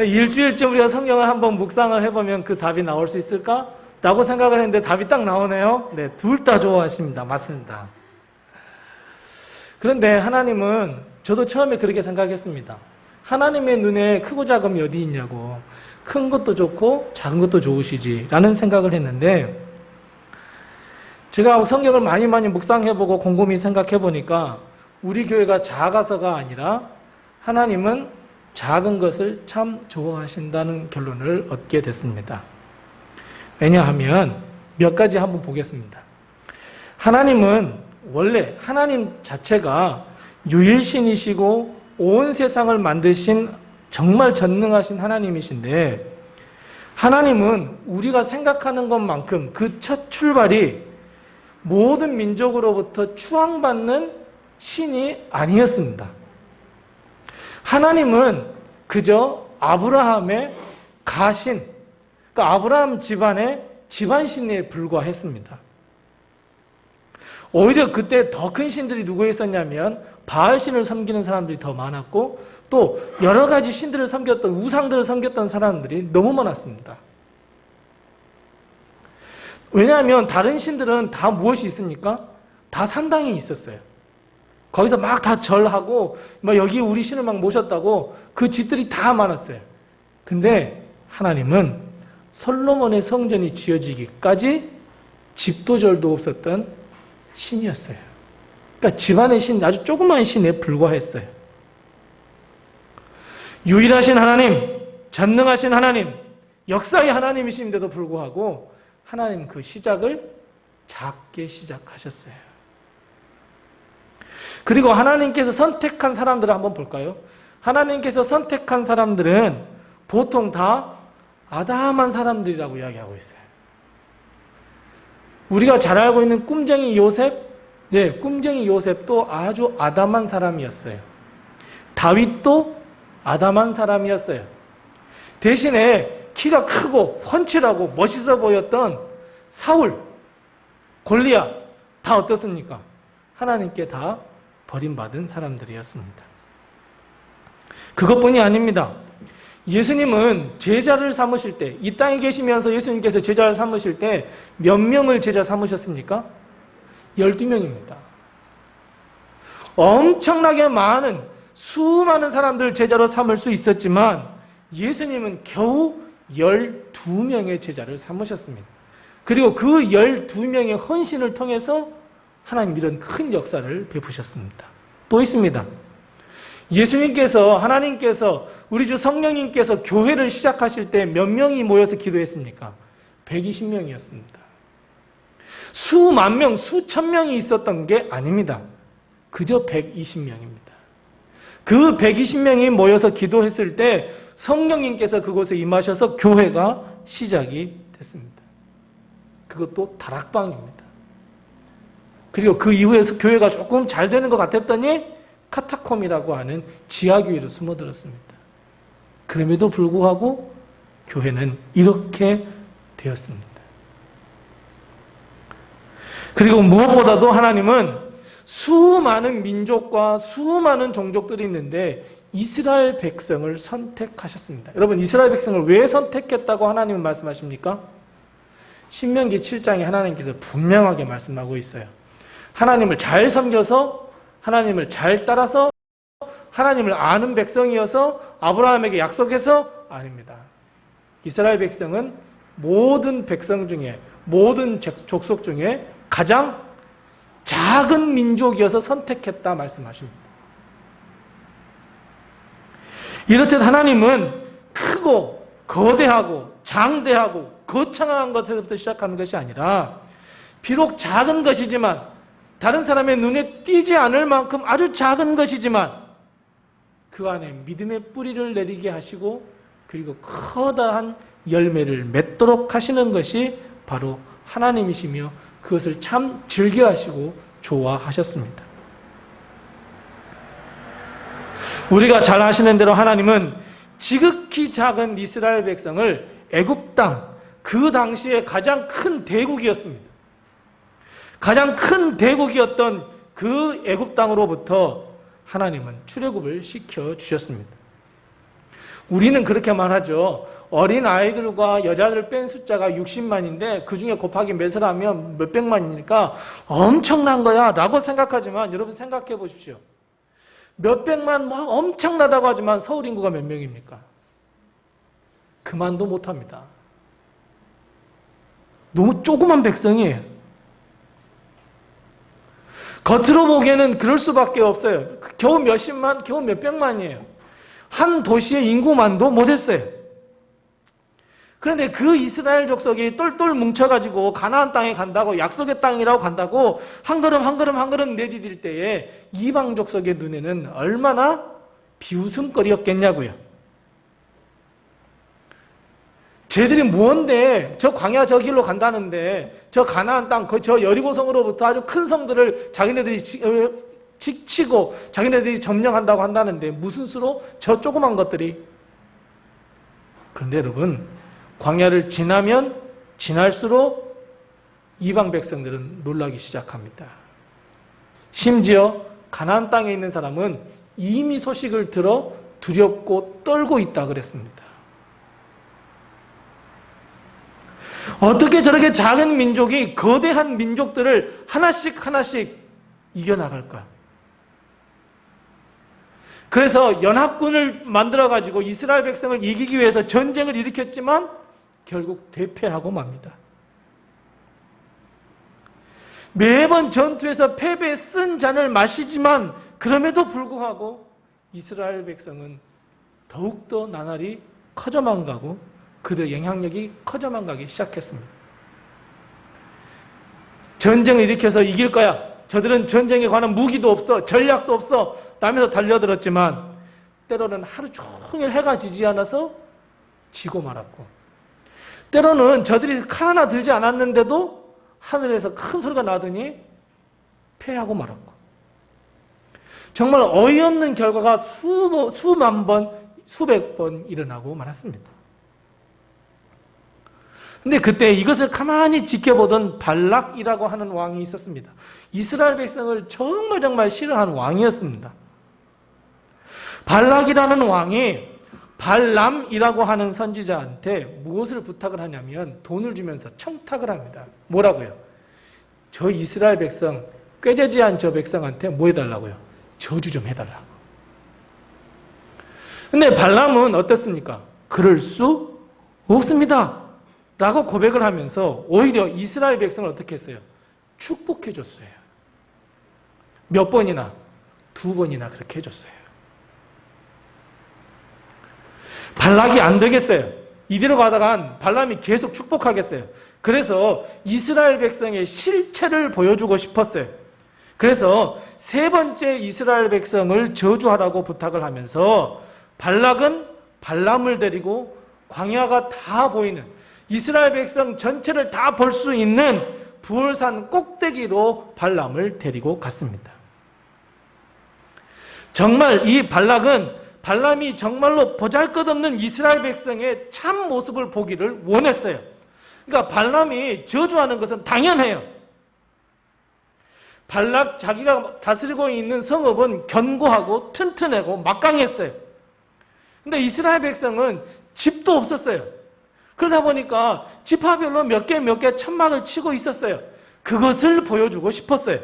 일주일쯤 우리가 성경을 한번 묵상을 해보면 그 답이 나올 수 있을까? 라고 생각을 했는데 답이 딱 나오네요. 네, 둘 다 좋아하십니다. 맞습니다. 그런데 하나님은, 저도 처음에 그렇게 생각했습니다. 하나님의 눈에 크고 작음이 어디 있냐고, 큰 것도 좋고 작은 것도 좋으시지 라는 생각을 했는데, 제가 성경을 많이 묵상해보고 곰곰이 생각해보니까 우리 교회가 작아서가 아니라 하나님은 작은 것을 참 좋아하신다는 결론을 얻게 됐습니다. 왜냐하면 몇 가지 한번 보겠습니다. 하나님은 원래 하나님 자체가 유일신이시고 온 세상을 만드신 정말 전능하신 하나님이신데, 하나님은 우리가 생각하는 것만큼 그 첫 출발이 모든 민족으로부터 추앙받는 신이 아니었습니다. 하나님은 그저 아브라함의 가신, 그러니까 아브라함 집안의 집안신에 불과했습니다. 오히려 그때 더 큰 신들이 누구 있었냐면 바알신을 섬기는 사람들이 더 많았고, 또 여러 가지 신들을 섬겼던, 우상들을 섬겼던 사람들이 너무 많았습니다. 왜냐하면 다른 신들은 다 무엇이 있습니까? 다 산당이 있었어요. 거기서 막 다 절하고 막 여기 우리 신을 막 모셨다고 그 집들이 다 많았어요. 근데 하나님은 솔로몬의 성전이 지어지기까지 집도 절도 없었던 신이었어요. 그러니까 집안의 신, 아주 조그만 신에 불과했어요. 유일하신 하나님, 전능하신 하나님, 역사의 하나님이신데도 불구하고 하나님 그 시작을 작게 시작하셨어요. 그리고 하나님께서 선택한 사람들을 한번 볼까요? 하나님께서 선택한 사람들은 보통 다 아담한 사람들이라고 이야기하고 있어요. 우리가 잘 알고 있는 꿈쟁이 요셉, 꿈쟁이 요셉도 아주 아담한 사람이었어요. 다윗도 아담한 사람이었어요. 대신에 키가 크고 훤칠하고 멋있어 보였던 사울, 골리앗 다 어떻습니까? 하나님께 다 버림받은 사람들이었습니다. 그것뿐이 아닙니다. 예수님은 제자를 삼으실 때, 이 땅에 계시면서 예수님께서 제자를 삼으실 때 몇 명을 제자 삼으셨습니까? 12명입니다. 엄청나게 많은 수많은 사람들을 제자로 삼을 수 있었지만 예수님은 겨우 12명의 제자를 삼으셨습니다. 그리고 그 12명의 헌신을 통해서 하나님 이런 큰 역사를 베푸셨습니다. 또 있습니다. 예수님께서, 하나님께서, 우리 주 성령님께서 교회를 시작하실 때 몇 명이 모여서 기도했습니까? 120명이었습니다. 수만 명, 수천 명이 있었던 게 아닙니다. 그저 120명입니다. 그 120명이 모여서 기도했을 때 성령님께서 그곳에 임하셔서 교회가 시작이 됐습니다. 그것도 다락방입니다. 그리고 그 이후에서 교회가 조금 잘 되는 것 같았더니 카타콤이라고 하는 지하교회로 숨어들었습니다. 그럼에도 불구하고 교회는 이렇게 되었습니다. 그리고 무엇보다도 하나님은 수많은 민족과 수많은 종족들이 있는데 이스라엘 백성을 선택하셨습니다. 여러분, 이스라엘 백성을 왜 선택했다고 하나님은 말씀하십니까? 신명기 7장에 하나님께서 분명하게 말씀하고 있어요. 하나님을 잘 섬겨서, 하나님을 잘 따라서, 하나님을 아는 백성이어서 아브라함에게 약속해서 아닙니다. 이스라엘 백성은 모든 백성 중에, 모든 족속 중에 가장 작은 민족이어서 선택했다 말씀하십니다. 이렇듯 하나님은 크고 거대하고 장대하고 거창한 것에서부터 시작하는 것이 아니라 비록 작은 것이지만, 다른 사람의 눈에 띄지 않을 만큼 아주 작은 것이지만 그 안에 믿음의 뿌리를 내리게 하시고 그리고 커다란 열매를 맺도록 하시는 것이 바로 하나님이시며 그것을 참 즐겨하시고 좋아하셨습니다. 우리가 잘 아시는 대로 하나님은 지극히 작은 이스라엘 백성을 애굽 땅, 그 당시에 가장 큰 대국이었습니다. 가장 큰 대국이었던 그 애굽 땅으로부터 하나님은 출애굽을 시켜 주셨습니다. 우리는 그렇게 말하죠. 어린 아이들과 여자들 뺀 숫자가 60만인데 그 중에 곱하기 몇을 하면 몇백만이니까 엄청난 거야 라고 생각하지만, 여러분 생각해 보십시오. 몇백만 뭐 엄청나다고 하지만 서울 인구가 몇 명입니까? 그만도 못합니다. 너무 조그만 백성이에요. 겉으로 보기에는 그럴 수밖에 없어요. 겨우 몇십만, 겨우 몇백만이에요. 한 도시의 인구만도 못했어요. 그런데 그 이스라엘 족속이 똘똘 뭉쳐가지고 가나안 땅에 간다고, 약속의 땅이라고 간다고 한 걸음 한 걸음 한 걸음 내디딜 때에 이방 족속의 눈에는 얼마나 비웃음거리였겠냐고요. 쟤들이 뭔데 저 광야 저 길로 간다는데, 저 가나안 땅, 저 여리고성으로부터 아주 큰 성들을 자기네들이 치고 자기네들이 점령한다고 한다는데 무슨 수로 저 조그만 것들이. 그런데 여러분, 광야를 지나면 지날수록 이방 백성들은 놀라기 시작합니다. 심지어 가나안 땅에 있는 사람은 이미 소식을 들어 두렵고 떨고 있다 그랬습니다. 어떻게 저렇게 작은 민족이 거대한 민족들을 하나씩 하나씩 이겨나갈까? 그래서 연합군을 만들어가지고 이스라엘 백성을 이기기 위해서 전쟁을 일으켰지만 결국 대패하고 맙니다. 매번 전투에서 패배에 쓴 잔을 마시지만 그럼에도 불구하고 이스라엘 백성은 더욱더 나날이 커져만 가고 그들의 영향력이 커져만 가기 시작했습니다. 전쟁을 일으켜서 이길 거야. 저들은 전쟁에 관한 무기도 없어, 전략도 없어 라면서 달려들었지만 때로는 하루 종일 해가 지지 않아서 지고 말았고, 때로는 저들이 칼 하나 들지 않았는데도 하늘에서 큰 소리가 나더니 패하고 말았고, 정말 어이없는 결과가 수만 번, 수백 번 일어나고 말았습니다. 근데 그때 이것을 가만히 지켜보던 발락이라고 하는 왕이 있었습니다. 이스라엘 백성을 정말 싫어하는 왕이었습니다. 발락이라는 왕이 발람이라고 하는 선지자한테 무엇을 부탁을 하냐면 돈을 주면서 청탁을 합니다. 뭐라고요? 저 이스라엘 백성, 꾀죄지한 저 백성한테 뭐 해달라고요? 저주 좀 해달라고. 근데 발람은 어떻습니까? 그럴 수 없습니다 라고 고백을 하면서 오히려 이스라엘 백성을 어떻게 했어요? 축복해 줬어요. 몇 번이나? 2번이나 그렇게 해줬어요. 발락이 안 되겠어요. 이대로 가다간 발람이 계속 축복하겠어요. 그래서 이스라엘 백성의 실체를 보여주고 싶었어요. 그래서 3번째 이스라엘 백성을 저주하라고 부탁을 하면서 발락은 발람을 데리고 광야가 다 보이는, 이스라엘 백성 전체를 다 볼 수 있는 부월산 꼭대기로 발람을 데리고 갔습니다. 정말 이 발람이 정말로 보잘것없는 이스라엘 백성의 참 모습을 보기를 원했어요. 그러니까 발람이 저주하는 것은 당연해요. 발락 자기가 다스리고 있는 성읍은 견고하고 튼튼하고 막강했어요. 근데 이스라엘 백성은 집도 없었어요. 그러다 보니까 지파별로 몇 개 천막을 치고 있었어요. 그것을 보여주고 싶었어요.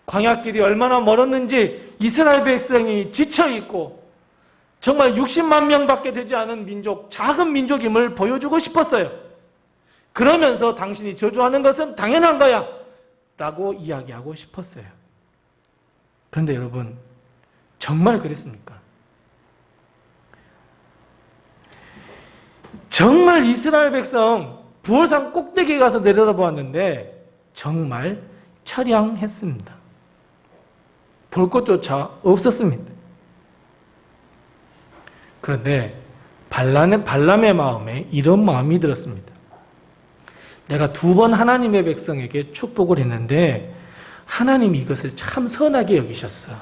광야길이 얼마나 멀었는지 이스라엘 백성이 지쳐있고 정말 60만 명밖에 되지 않은 민족, 작은 민족임을 보여주고 싶었어요. 그러면서 당신이 저주하는 것은 당연한 거야 라고 이야기하고 싶었어요. 그런데 여러분, 정말 그랬습니까? 정말 이스라엘 백성 부월산 꼭대기에 가서 내려다보았는데 정말 처량했습니다. 볼 것조차 없었습니다. 그런데 발람의 마음에 이런 마음이 들었습니다. 내가 2번 하나님의 백성에게 축복을 했는데 하나님이 이것을 참 선하게 여기셨어.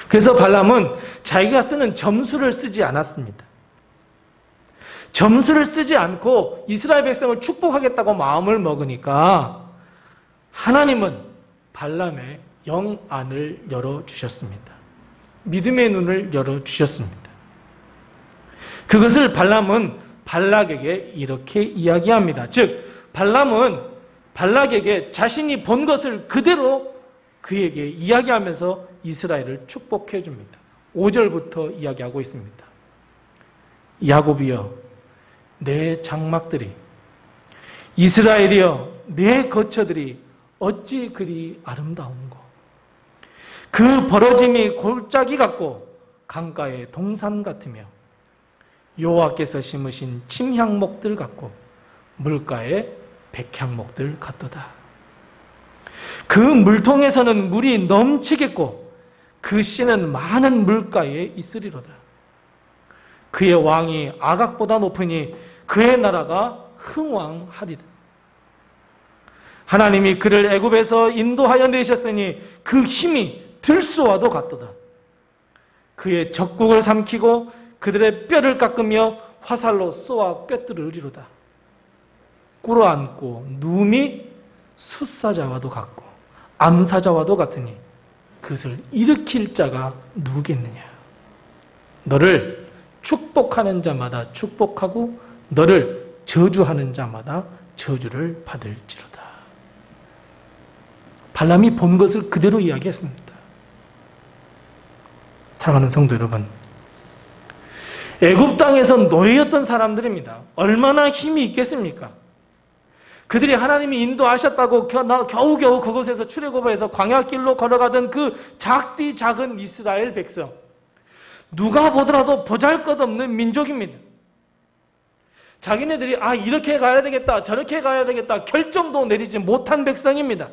그래서 발람은 자기가 쓰는 점수를 쓰지 않았습니다. 점수를 쓰지 않고 이스라엘 백성을 축복하겠다고 마음을 먹으니까 하나님은 발람의 영안을 열어주셨습니다. 믿음의 눈을 열어주셨습니다. 그것을 발람은 발락에게 이렇게 이야기합니다. 즉 발람은 발락에게 자신이 본 것을 그대로 그에게 이야기하면서 이스라엘을 축복해 줍니다. 5절부터 이야기하고 있습니다. 야곱이여 내 장막들이, 이스라엘이여 내 거처들이 어찌 그리 아름다운고. 그 벌어짐이 골짜기 같고 강가의 동산 같으며 여호와께서 심으신 침향목들 같고 물가의 백향목들 같도다. 그 물통에서는 물이 넘치겠고 그 씨는 많은 물가에 있으리로다. 그의 왕이 아각보다 높으니 그의 나라가 흥왕하리라. 하나님이 그를 애굽에서 인도하여 내셨으니 그 힘이 들소와도 같도다. 그의 적국을 삼키고 그들의 뼈를 깎으며 화살로 쏘아 꿰뚫으리로다. 꿇어앉고 누움이 숫사자와도 같고 암사자와도 같으니 그것을 일으킬 자가 누구겠느냐. 너를 축복하는 자마다 축복하고 너를 저주하는 자마다 저주를 받을지로다. 발람이 본 것을 그대로 이야기했습니다. 사랑하는 성도 여러분, 애굽 땅에서 노예였던 사람들입니다. 얼마나 힘이 있겠습니까? 그들이 하나님이 인도하셨다고 겨우겨우 그곳에서 출애굽해서 광야길로 걸어가던 그 작디 작은 이스라엘 백성, 누가 보더라도 보잘것없는 민족입니다. 자기네들이 이렇게 가야 되겠다, 저렇게 가야 되겠다 결정도 내리지 못한 백성입니다.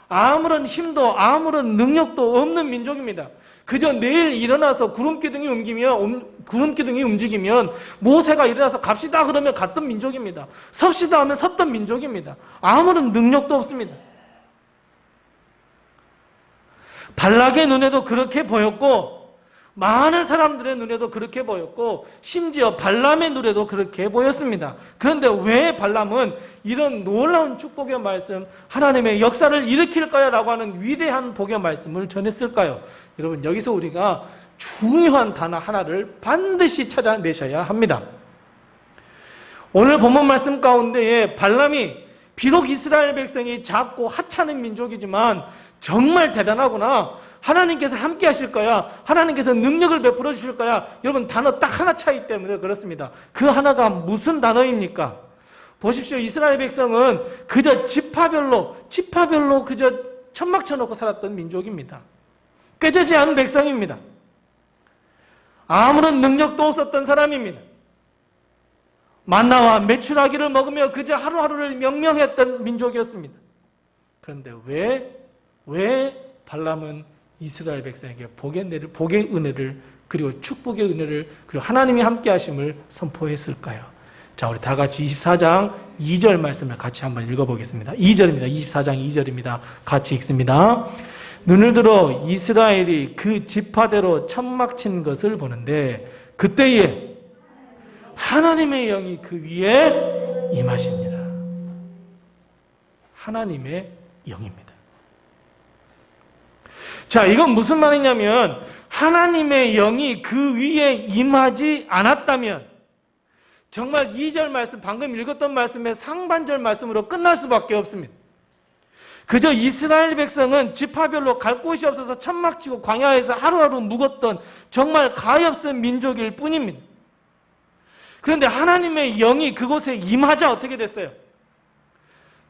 아무런 힘도 아무런 능력도 없는 민족입니다. 그저 내일 일어나서 구름기둥이 움직이면 모세가 일어나서 갑시다 그러면 갔던 민족입니다. 섭시다 하면 섰던 민족입니다. 아무런 능력도 없습니다. 발락의 눈에도 그렇게 보였고 많은 사람들의 눈에도 그렇게 보였고 심지어 발람의 눈에도 그렇게 보였습니다. 그런데 왜 발람은 이런 놀라운 축복의 말씀, 하나님의 역사를 일으킬 거야 라고 하는 위대한 복의 말씀을 전했을까요? 여러분, 여기서 우리가 중요한 단어 하나를 반드시 찾아내셔야 합니다. 오늘 본문 말씀 가운데에 발람이 비록 이스라엘 백성이 작고 하찮은 민족이지만 정말 대단하구나, 하나님께서 함께 하실 거야, 하나님께서 능력을 베풀어 주실 거야, 여러분 단어 딱 하나 차이 때문에 그렇습니다. 그 하나가 무슨 단어입니까? 보십시오. 이스라엘 백성은 그저 지파별로 그저 천막 쳐놓고 살았던 민족입니다. 꾀지지 않은 백성입니다. 아무런 능력도 없었던 사람입니다. 만나와 메추라기를 먹으며 그저 하루하루를 명명했던 민족이었습니다. 그런데 왜 발람은 이스라엘 백성에게 복의 은혜를 그리고 축복의 은혜를 그리고 하나님이 함께 하심을 선포했을까요? 자, 우리 다 같이 24장 2절 말씀을 같이 한번 읽어보겠습니다. 2절입니다. 24장 2절입니다. 같이 읽습니다. 눈을 들어 이스라엘이 그 지파대로 천막 친 것을 보는데 그때에 하나님의 영이 그 위에 임하시니라. 하나님의 영입니다. 자, 이건 무슨 말이냐면 하나님의 영이 그 위에 임하지 않았다면 정말 2절 말씀, 방금 읽었던 말씀의 상반절 말씀으로 끝날 수밖에 없습니다. 그저 이스라엘 백성은 지파별로 갈 곳이 없어서 천막치고 광야에서 하루하루 묵었던 정말 가엾은 민족일 뿐입니다. 그런데 하나님의 영이 그곳에 임하자 어떻게 됐어요?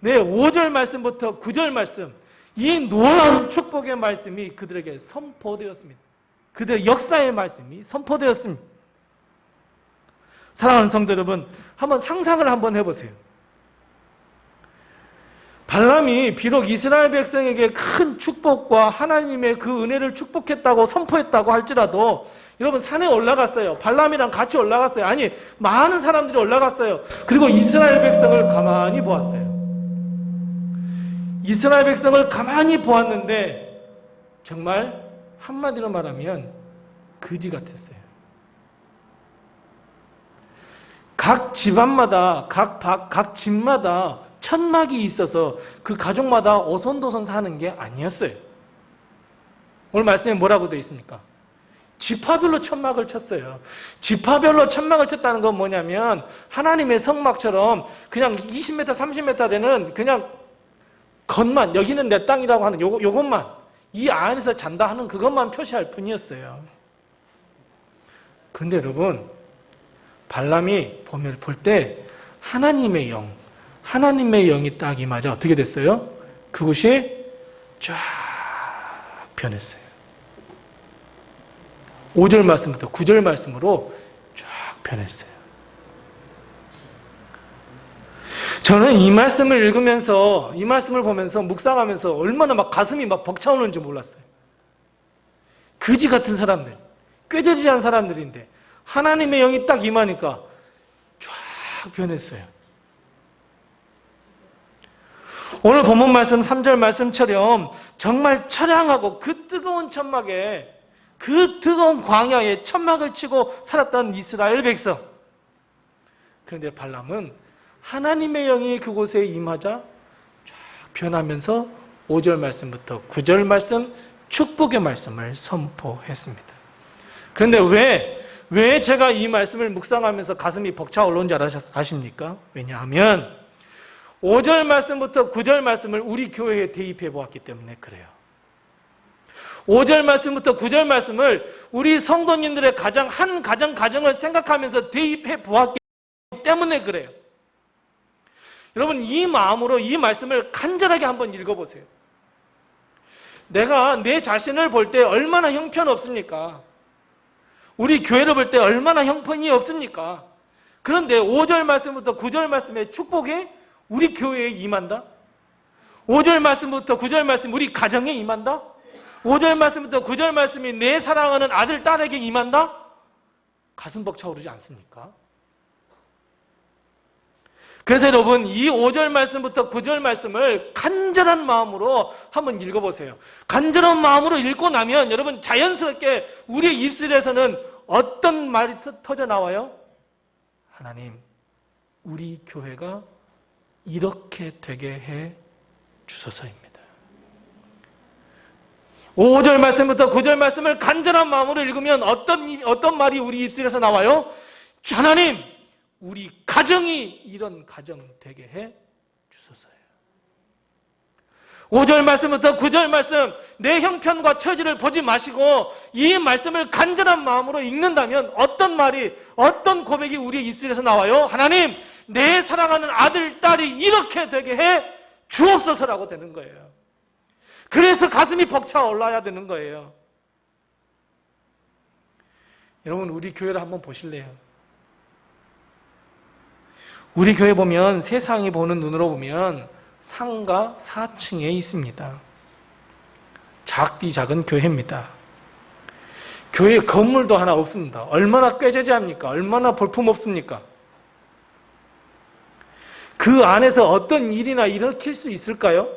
네, 5절 말씀부터 9절 말씀, 이 놀라운 축복의 말씀이 그들에게 선포되었습니다. 그들의 역사의 말씀이 선포되었습니다. 사랑하는 성도 여러분, 한번 상상을 한번 해보세요. 발람이 비록 이스라엘 백성에게 큰 축복과 하나님의 그 은혜를 축복했다고 선포했다고 할지라도 여러분 산에 올라갔어요. 발람이랑 같이 올라갔어요. 아니, 많은 사람들이 올라갔어요. 그리고 이스라엘 백성을 가만히 보았어요. 이스라엘 백성을 가만히 보았는데 정말 한마디로 말하면 거지 같았어요. 각 집안마다 각 집마다 천막이 있어서 그 가족마다 오손도손 사는 게 아니었어요. 오늘 말씀에 뭐라고 되어 있습니까? 지파별로 천막을 쳤어요. 지파별로 천막을 쳤다는 건 뭐냐면 하나님의 성막처럼 그냥 20m, 30m 되는 그냥 겉만, 여기는 내 땅이라고 하는 요것만, 이 안에서 잔다 하는 그것만 표시할 뿐이었어요. 그런데 여러분, 발람이 볼 때 하나님의 영이 딱 임하자 어떻게 됐어요? 그곳이 쫙 변했어요. 5절 말씀부터 9절 말씀으로 쫙 변했어요. 저는 이 말씀을 읽으면서, 이 말씀을 보면서 묵상하면서 얼마나 막 가슴이 막 벅차오는지 몰랐어요. 거지 같은 사람들, 꾀져지지 않은 사람들인데 하나님의 영이 딱 임하니까 쫙 변했어요. 오늘 본문 말씀 3절 말씀처럼 정말 처량하고 그 뜨거운 천막에, 그 뜨거운 광야에 천막을 치고 살았던 이스라엘 백성. 그런데 발람은 하나님의 영이 그곳에 임하자 쫙 변하면서 5절 말씀부터 9절 말씀, 축복의 말씀을 선포했습니다. 그런데 왜 제가 이 말씀을 묵상하면서 가슴이 벅차올라온 줄 아십니까? 왜냐하면 5절 말씀부터 9절 말씀을 우리 교회에 대입해 보았기 때문에 그래요. 5절 말씀부터 9절 말씀을 우리 성도님들의 가정을 생각하면서 대입해 보았기 때문에 그래요. 여러분, 이 마음으로 이 말씀을 간절하게 한번 읽어보세요. 내가 내 자신을 볼 때 얼마나 형편없습니까? 우리 교회를 볼 때 얼마나 형편이 없습니까? 그런데 5절 말씀부터 9절 말씀의 축복이 우리 교회에 임한다? 5절 말씀부터 9절 말씀 우리 가정에 임한다? 5절 말씀부터 9절 말씀이 내 사랑하는 아들, 딸에게 임한다? 가슴 벅차오르지 않습니까? 그래서 여러분, 이 5절 말씀부터 9절 말씀을 간절한 마음으로 한번 읽어보세요. 간절한 마음으로 읽고 나면 여러분 자연스럽게 우리의 입술에서는 어떤 말이 터져 나와요? 하나님, 우리 교회가 이렇게 되게 해 주소서입니다. 5절 말씀부터 9절 말씀을 간절한 마음으로 읽으면 어떤 말이 우리 입술에서 나와요? 하나님, 우리 가정이 이런 가정 되게 해 주소서예요. 5절 말씀부터 9절 말씀, 내 형편과 처지를 보지 마시고 이 말씀을 간절한 마음으로 읽는다면 어떤 말이, 어떤 고백이 우리의 입술에서 나와요? 하나님, 내 사랑하는 아들, 딸이 이렇게 되게 해 주옵소서라고 되는 거예요. 그래서 가슴이 벅차 올라야 되는 거예요. 여러분, 우리 교회를 한번 보실래요? 우리 교회 보면, 세상이 보는 눈으로 보면 상가 4층에 있습니다. 작디 작은 교회입니다. 교회 건물도 하나 없습니다. 얼마나 꾀죄죄합니까? 얼마나 볼품없습니까? 그 안에서 어떤 일이나 일으킬 수 있을까요?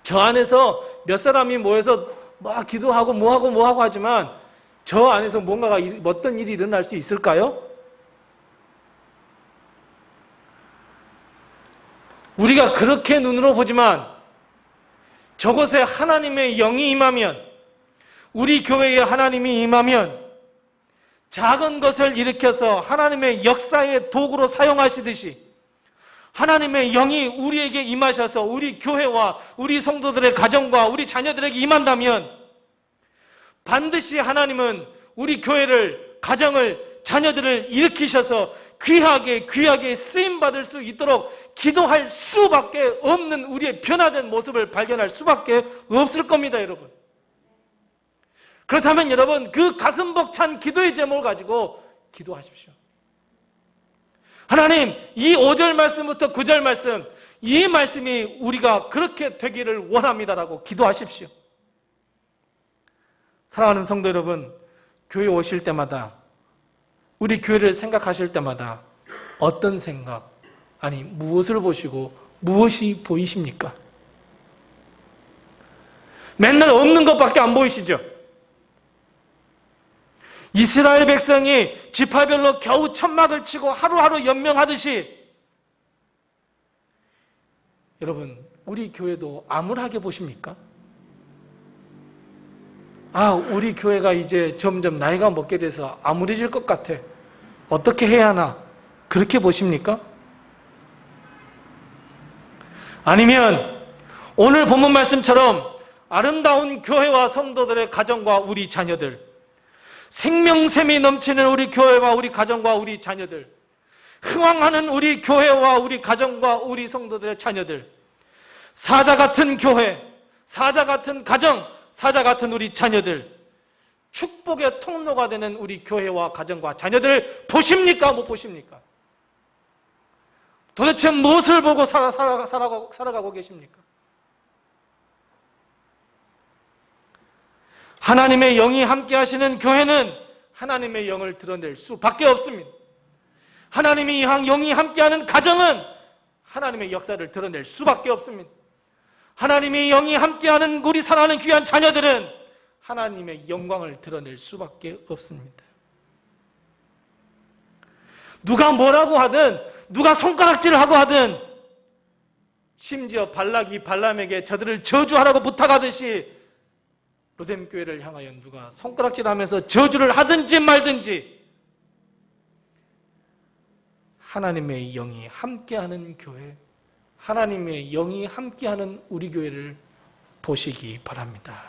저 안에서 몇 사람이 모여서 막 기도하고 뭐하고 하지만 저 안에서 뭔가가 어떤 일이 일어날 수 있을까요? 우리가 그렇게 눈으로 보지만 저곳에 하나님의 영이 임하면, 우리 교회에 하나님이 임하면 작은 것을 일으켜서 하나님의 역사의 도구로 사용하시듯이 하나님의 영이 우리에게 임하셔서 우리 교회와 우리 성도들의 가정과 우리 자녀들에게 임한다면 반드시 하나님은 우리 교회를, 가정을, 자녀들을 일으키셔서 귀하게 쓰임받을 수 있도록 기도할 수밖에 없는 우리의 변화된 모습을 발견할 수밖에 없을 겁니다, 여러분. 그렇다면 여러분, 그 가슴 벅찬 기도의 제목을 가지고 기도하십시오. 하나님, 이 5절 말씀부터 9절 말씀, 이 말씀이 우리가 그렇게 되기를 원합니다라고 기도하십시오. 사랑하는 성도 여러분, 교회 오실 때마다, 우리 교회를 생각하실 때마다 어떤 생각, 아니 무엇을 보시고 무엇이 보이십니까? 맨날 없는 것밖에 안 보이시죠? 이스라엘 백성이 지파별로 겨우 천막을 치고 하루하루 연명하듯이 여러분, 우리 교회도 암울하게 보십니까? 우리 교회가 이제 점점 나이가 먹게 돼서 암울해질 것 같아. 어떻게 해야 하나? 그렇게 보십니까? 아니면 오늘 본문 말씀처럼 아름다운 교회와 성도들의 가정과 우리 자녀들, 생명샘이 넘치는 우리 교회와 우리 가정과 우리 자녀들, 흥왕하는 우리 교회와 우리 가정과 우리 성도들의 자녀들, 사자 같은 교회, 사자 같은 가정, 사자 같은 우리 자녀들, 축복의 통로가 되는 우리 교회와 가정과 자녀들 보십니까? 못 보십니까? 도대체 무엇을 보고 살아가고 계십니까? 하나님의 영이 함께 하시는 교회는 하나님의 영을 드러낼 수밖에 없습니다. 하나님의 영이 함께하는 가정은 하나님의 역사를 드러낼 수밖에 없습니다. 하나님의 영이 함께하는 우리 사랑하는 귀한 자녀들은 하나님의 영광을 드러낼 수밖에 없습니다. 누가 뭐라고 하든, 누가 손가락질을 하고 하든, 심지어 발락이 발람에게 저들을 저주하라고 부탁하듯이 로뎀교회를 향하여 누가 손가락질하면서 저주를 하든지 말든지 하나님의 영이 함께하는 교회, 하나님의 영이 함께하는 우리 교회를 보시기 바랍니다.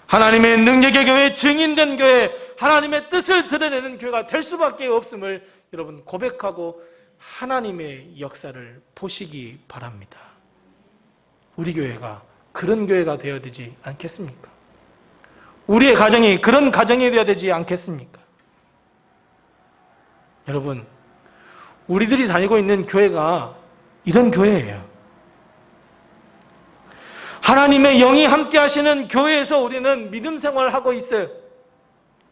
하나님의 능력의 교회, 증인된 교회, 하나님의 뜻을 드러내는 교회가 될 수밖에 없음을 여러분 고백하고 하나님의 역사를 보시기 바랍니다. 우리 교회가 그런 교회가 되어야 되지 않겠습니까? 우리의 가정이 그런 가정이 되어야 되지 않겠습니까? 여러분, 우리들이 다니고 있는 교회가 이런 교회예요. 하나님의 영이 함께 하시는 교회에서 우리는 믿음 생활을 하고 있어요.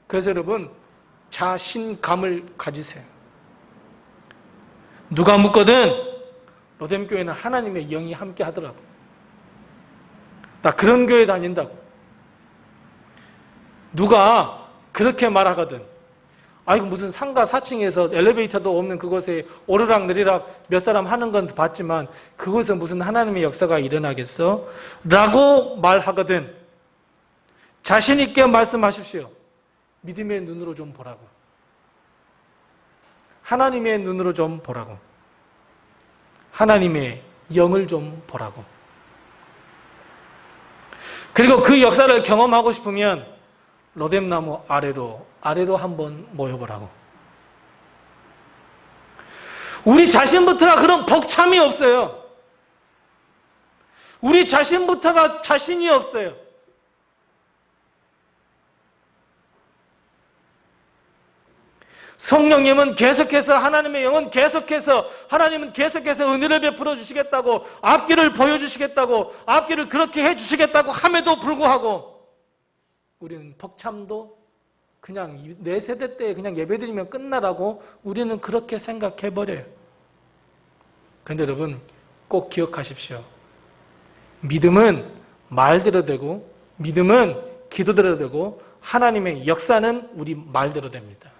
그래서 여러분, 자신감을 가지세요. 누가 묻거든 로뎀교회는 하나님의 영이 함께 하더라고. 나 그런 교회 다닌다고. 누가 그렇게 말하거든, 아이고 무슨 상가 4층에서 엘리베이터도 없는 그곳에 오르락 내리락 몇 사람 하는 건 봤지만 그곳에 무슨 하나님의 역사가 일어나겠어? 라고 말하거든, 자신 있게 말씀하십시오. 믿음의 눈으로 좀 보라고. 하나님의 눈으로 좀 보라고. 하나님의 영을 좀 보라고. 그리고 그 역사를 경험하고 싶으면 로뎀나무 아래로 한번 모여보라고. 우리 자신부터가 그런 벅참이 없어요. 우리 자신부터가 자신이 없어요. 성령님은 계속해서, 하나님의 영은 계속해서, 하나님은 계속해서 은혜를 베풀어 주시겠다고, 앞길을 보여주시겠다고, 앞길을 그렇게 해주시겠다고 함에도 불구하고 우리는 벅참도 그냥 내 세대 때 그냥 예배드리면 끝나라고 우리는 그렇게 생각해버려요. 그런데 여러분, 꼭 기억하십시오. 믿음은 말대로 되고, 믿음은 기도대로 되고, 하나님의 역사는 우리 말대로 됩니다.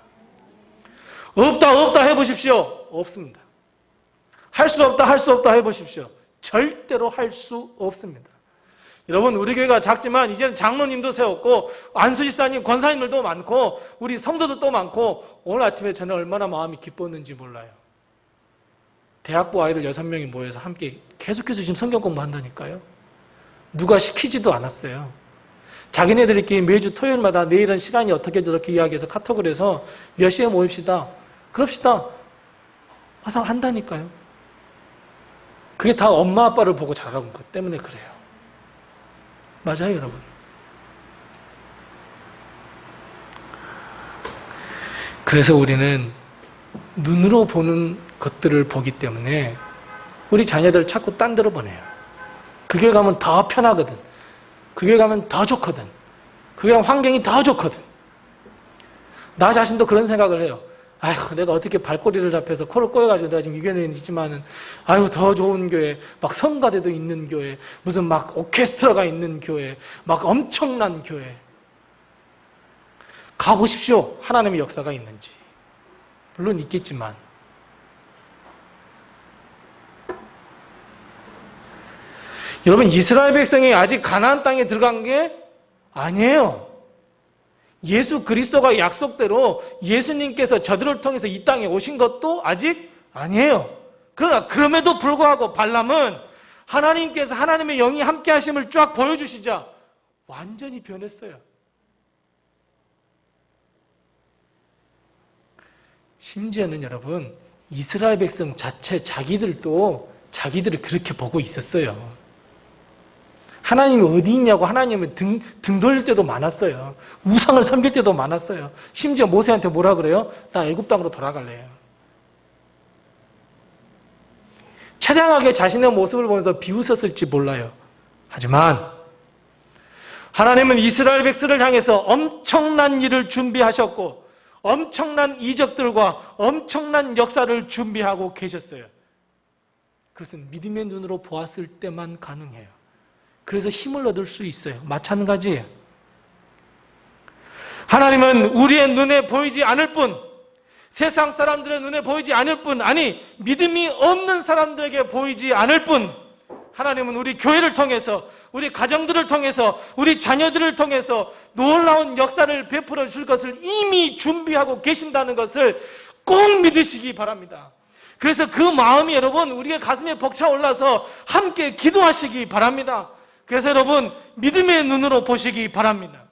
없다 해보십시오. 없습니다. 할 수 없다 해보십시오. 절대로 할 수 없습니다. 여러분, 우리 교회가 작지만 이제는 장로님도 세웠고 안수집사님, 권사님들도 많고 우리 성도들도 많고, 오늘 아침에 저는 얼마나 마음이 기뻤는지 몰라요. 대학부 아이들 6명이 모여서 함께 계속해서 지금 성경 공부한다니까요. 누가 시키지도 않았어요. 자기네들끼리 매주 토요일마다 내일은 시간이 어떻게 저렇게 이야기해서 카톡을 해서 몇 시에 모입시다, 그럽시다 와서 한다니까요. 그게 다 엄마 아빠를 보고 자라온 것 때문에 그래요. 맞아요, 여러분. 그래서 우리는 눈으로 보는 것들을 보기 때문에 우리 자녀들을 자꾸 딴 데로 보내요. 그 교회 가면 더 편하거든. 그 교회 가면 더 좋거든. 그 교회 환경이 더 좋거든. 나 자신도 그런 생각을 해요. 아휴, 내가 어떻게 발꼬리를 잡혀서 코를 꼬여가지고 내가 지금 이 교회는 있지만은, 아유, 더 좋은 교회, 막 성가대도 있는 교회, 무슨 막 오케스트라가 있는 교회, 막 엄청난 교회. 가보십시오. 하나님의 역사가 있는지. 물론 있겠지만. 여러분, 이스라엘 백성이 아직 가나안 땅에 들어간 게 아니에요. 예수 그리스도가 약속대로 예수님께서 저들을 통해서 이 땅에 오신 것도 아직 아니에요. 그러나 그럼에도 불구하고 발람은 하나님께서, 하나님의 영이 함께 하심을 쫙 보여주시자 완전히 변했어요. 심지어는 여러분, 이스라엘 백성 자체 자기들도 자기들을 그렇게 보고 있었어요. 하나님이 어디 있냐고 하나님은 등 돌릴 때도 많았어요. 우상을 섬길 때도 많았어요. 심지어 모세한테 뭐라 그래요? 나 애굽 땅으로 돌아갈래요. 처량하게 자신의 모습을 보면서 비웃었을지 몰라요. 하지만 하나님은 이스라엘 백성을 향해서 엄청난 일을 준비하셨고 엄청난 이적들과 엄청난 역사를 준비하고 계셨어요. 그것은 믿음의 눈으로 보았을 때만 가능해요. 그래서 힘을 얻을 수 있어요. 마찬가지예요. 하나님은 우리의 눈에 보이지 않을 뿐, 세상 사람들의 눈에 보이지 않을 뿐, 아니 믿음이 없는 사람들에게 보이지 않을 뿐, 하나님은 우리 교회를 통해서, 우리 가정들을 통해서, 우리 자녀들을 통해서 놀라운 역사를 베풀어 줄 것을 이미 준비하고 계신다는 것을 꼭 믿으시기 바랍니다. 그래서 그 마음이 여러분, 우리의 가슴에 벅차 올라서 함께 기도하시기 바랍니다. 그래서 여러분, 믿음의 눈으로 보시기 바랍니다.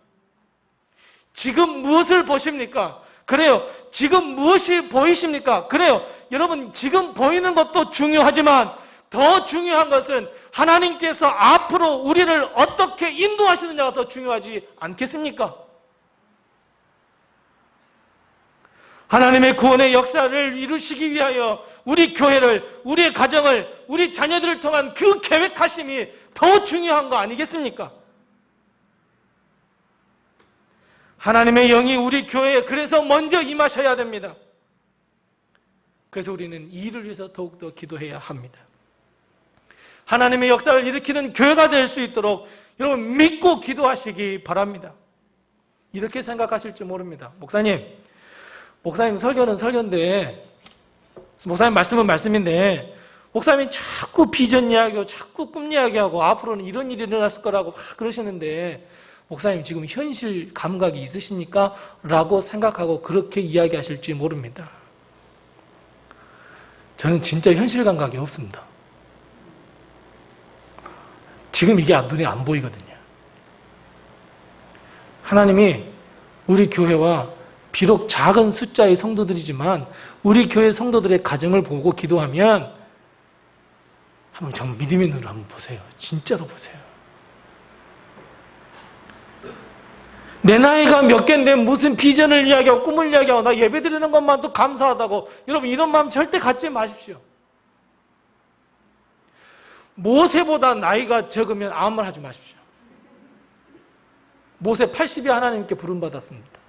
지금 무엇을 보십니까? 그래요. 지금 무엇이 보이십니까? 그래요. 여러분, 지금 보이는 것도 중요하지만 더 중요한 것은 하나님께서 앞으로 우리를 어떻게 인도하시느냐가 더 중요하지 않겠습니까? 하나님의 구원의 역사를 이루시기 위하여 우리 교회를, 우리의 가정을, 우리 자녀들을 통한 그 계획하심이 더 중요한 거 아니겠습니까? 하나님의 영이 우리 교회에 그래서 먼저 임하셔야 됩니다. 그래서 우리는 이 일을 위해서 더욱더 기도해야 합니다. 하나님의 역사를 일으키는 교회가 될 수 있도록 여러분 믿고 기도하시기 바랍니다. 이렇게 생각하실지 모릅니다. 목사님 설교는 설교인데, 목사님 말씀은 말씀인데, 목사님이 자꾸 비전 이야기하고 자꾸 꿈 이야기하고 앞으로는 이런 일이 일어났을 거라고 막 그러시는데, 목사님 지금 현실 감각이 있으십니까? 라고 생각하고 그렇게 이야기하실지 모릅니다. 저는 진짜 현실 감각이 없습니다. 지금 이게 눈에 안 보이거든요. 하나님이 우리 교회와 비록 작은 숫자의 성도들이지만 우리 교회 성도들의 가정을 보고 기도하면 한번 정말 믿음의 눈으로 한번 보세요. 진짜로 보세요. 내 나이가 몇 개인데 무슨 비전을 이야기하고 꿈을 이야기하고 나 예배 드리는 것만도 감사하다고, 여러분 이런 마음 절대 갖지 마십시오. 모세보다 나이가 적으면 아무 말 하지 마십시오. 모세 80이 하나님께 부름받았습니다.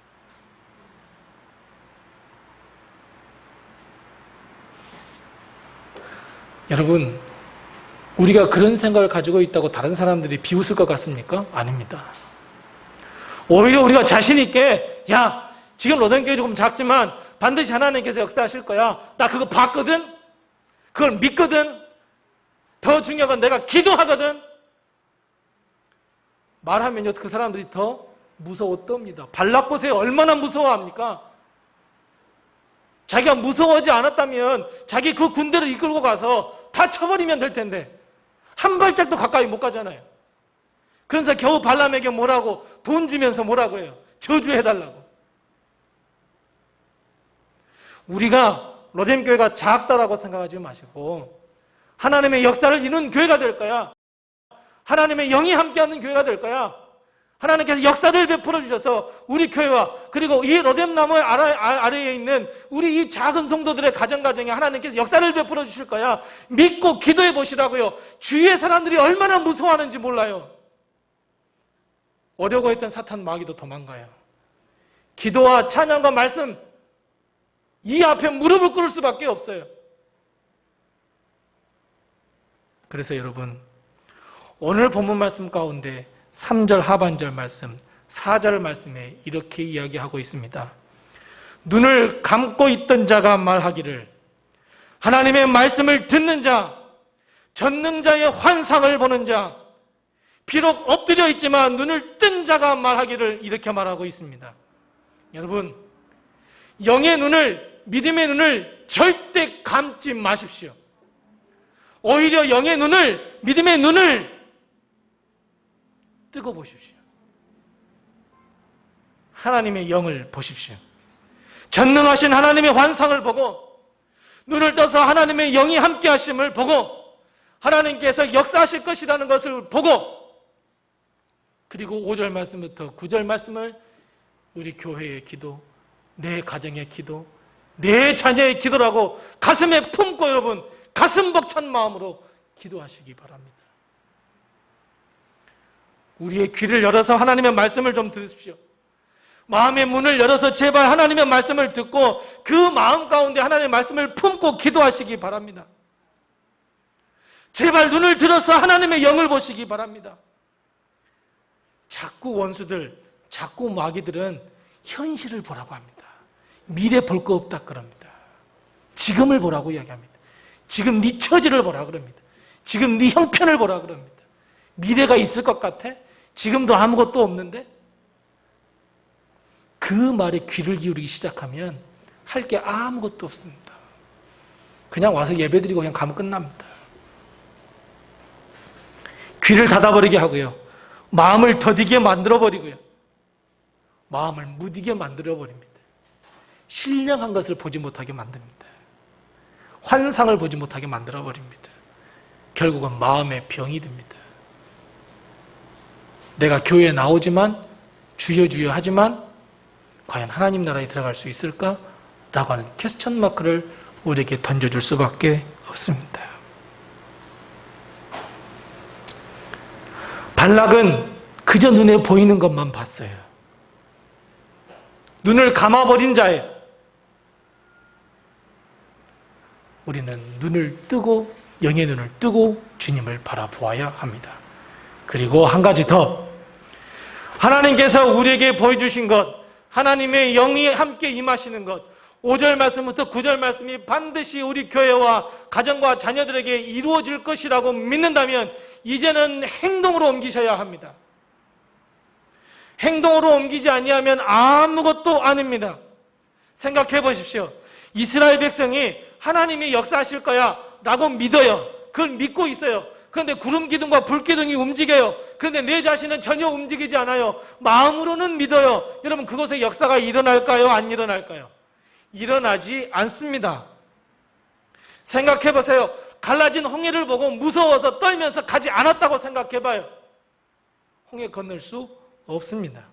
여러분, 우리가 그런 생각을 가지고 있다고 다른 사람들이 비웃을 것 같습니까? 아닙니다. 오히려 우리가 자신 있게, 야, 지금 로덴교회 조금 작지만 반드시 하나님께서 역사하실 거야. 나 그거 봤거든? 그걸 믿거든? 더 중요한 건 내가 기도하거든? 말하면요, 그 사람들이 더 무서워 떱니다. 발락 보세요. 얼마나 무서워합니까? 자기가 무서워하지 않았다면 자기 그 군대를 이끌고 가서 다 쳐버리면 될 텐데 한 발짝도 가까이 못 가잖아요. 그래서 겨우 발람에게 뭐라고 돈 주면서 뭐라고 해요? 저주해달라고. 우리가 로뎀교회가 작다라고 생각하지 마시고 하나님의 역사를 이루는 교회가 될 거야. 하나님의 영이 함께하는 교회가 될 거야. 하나님께서 역사를 베풀어 주셔서 우리 교회와 그리고 이 로뎀나무 아래에 있는 우리 이 작은 성도들의 가정에 하나님께서 역사를 베풀어 주실 거야. 믿고 기도해 보시라고요. 주위의 사람들이 얼마나 무서워하는지 몰라요. 오려고 했던 사탄 마귀도 도망가요. 기도와 찬양과 말씀, 이 앞에 무릎을 꿇을 수밖에 없어요. 그래서 여러분, 오늘 본문 말씀 가운데 3절 하반절 말씀, 4절 말씀에 이렇게 이야기하고 있습니다. 눈을 감고 있던 자가 말하기를, 하나님의 말씀을 듣는 자, 젖는 자의 환상을 보는 자, 비록 엎드려 있지만 눈을 뜬 자가 말하기를, 이렇게 말하고 있습니다. 여러분, 영의 눈을, 믿음의 눈을 절대 감지 마십시오. 오히려 영의 눈을, 믿음의 눈을 뜨고 보십시오. 하나님의 영을 보십시오. 전능하신 하나님의 환상을 보고 눈을 떠서 하나님의 영이 함께 하심을 보고 하나님께서 역사하실 것이라는 것을 보고, 그리고 5절 말씀부터 9절 말씀을 우리 교회의 기도, 내 가정의 기도, 내 자녀의 기도라고 가슴에 품고 여러분 가슴 벅찬 마음으로 기도하시기 바랍니다. 우리의 귀를 열어서 하나님의 말씀을 좀 들으십시오. 마음의 문을 열어서 제발 하나님의 말씀을 듣고 그 마음 가운데 하나님의 말씀을 품고 기도하시기 바랍니다. 제발 눈을 들어서 하나님의 영을 보시기 바랍니다. 자꾸 원수들, 자꾸 마귀들은 현실을 보라고 합니다. 미래 볼 거 없다 그럽니다. 지금을 보라고 이야기합니다. 지금 네 처지를 보라 그럽니다. 지금 네 형편을 보라 그럽니다. 미래가 있을 것 같아? 지금도 아무것도 없는데? 그 말에 귀를 기울이기 시작하면 할 게 아무것도 없습니다. 그냥 와서 예배드리고 그냥 가면 끝납니다. 귀를 닫아버리게 하고요. 마음을 더디게 만들어버리고요. 마음을 무디게 만들어버립니다. 신령한 것을 보지 못하게 만듭니다. 환상을 보지 못하게 만들어버립니다. 결국은 마음의 병이 됩니다. 내가 교회에 나오지만 주여 주여 하지만 과연 하나님 나라에 들어갈 수 있을까? 라고 하는 퀘스천 마크를 우리에게 던져줄 수밖에 없습니다. 발락은 그저 눈에 보이는 것만 봤어요. 눈을 감아버린 자예요. 우리는 눈을 뜨고 영의 눈을 뜨고 주님을 바라보아야 합니다. 그리고 한 가지 더, 하나님께서 우리에게 보여주신 것, 하나님의 영이 함께 임하시는 것, 5절 말씀부터 9절 말씀이 반드시 우리 교회와 가정과 자녀들에게 이루어질 것이라고 믿는다면 이제는 행동으로 옮기셔야 합니다. 행동으로 옮기지 아니하면 아무것도 아닙니다. 생각해 보십시오. 이스라엘 백성이 하나님이 역사하실 거야 라고 믿어요. 그걸 믿고 있어요. 그런데 구름 기둥과 불 기둥이 움직여요. 그런데 내 자신은 전혀 움직이지 않아요. 마음으로는 믿어요. 여러분, 그곳에 역사가 일어날까요? 안 일어날까요? 일어나지 않습니다. 생각해 보세요. 갈라진 홍해를 보고 무서워서 떨면서 가지 않았다고 생각해 봐요. 홍해 건널 수 없습니다.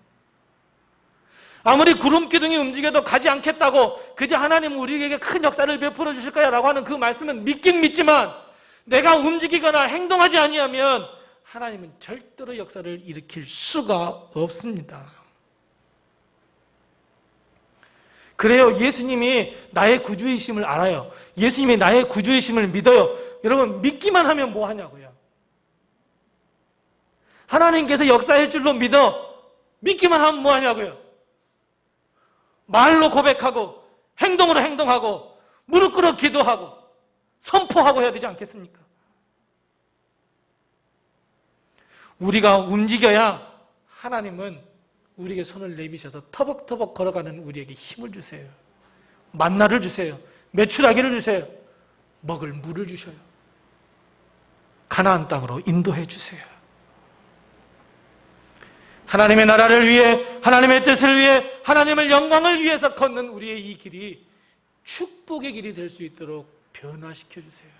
아무리 구름 기둥이 움직여도 가지 않겠다고, 그저 하나님은 우리에게 큰 역사를 베풀어 주실 거야 라고 하는 그 말씀은 믿긴 믿지만 내가 움직이거나 행동하지 아니하면 하나님은 절대로 역사를 일으킬 수가 없습니다. 그래요. 예수님이 나의 구주이심을 알아요. 예수님이 나의 구주이심을 믿어요. 여러분, 믿기만 하면 뭐 하냐고요? 하나님께서 역사할 줄로 믿어. 믿기만 하면 뭐 하냐고요? 말로 고백하고 행동으로 행동하고 무릎 꿇어 기도하고 선포하고 해야 되지 않겠습니까? 우리가 움직여야 하나님은 우리에게 손을 내미셔서 터벅터벅 걸어가는 우리에게 힘을 주세요. 만나를 주세요. 메추라기를 주세요. 먹을 물을 주셔요. 가나안 땅으로 인도해 주세요. 하나님의 나라를 위해, 하나님의 뜻을 위해, 하나님의 영광을 위해서 걷는 우리의 이 길이 축복의 길이 될 수 있도록 변화시켜 주세요.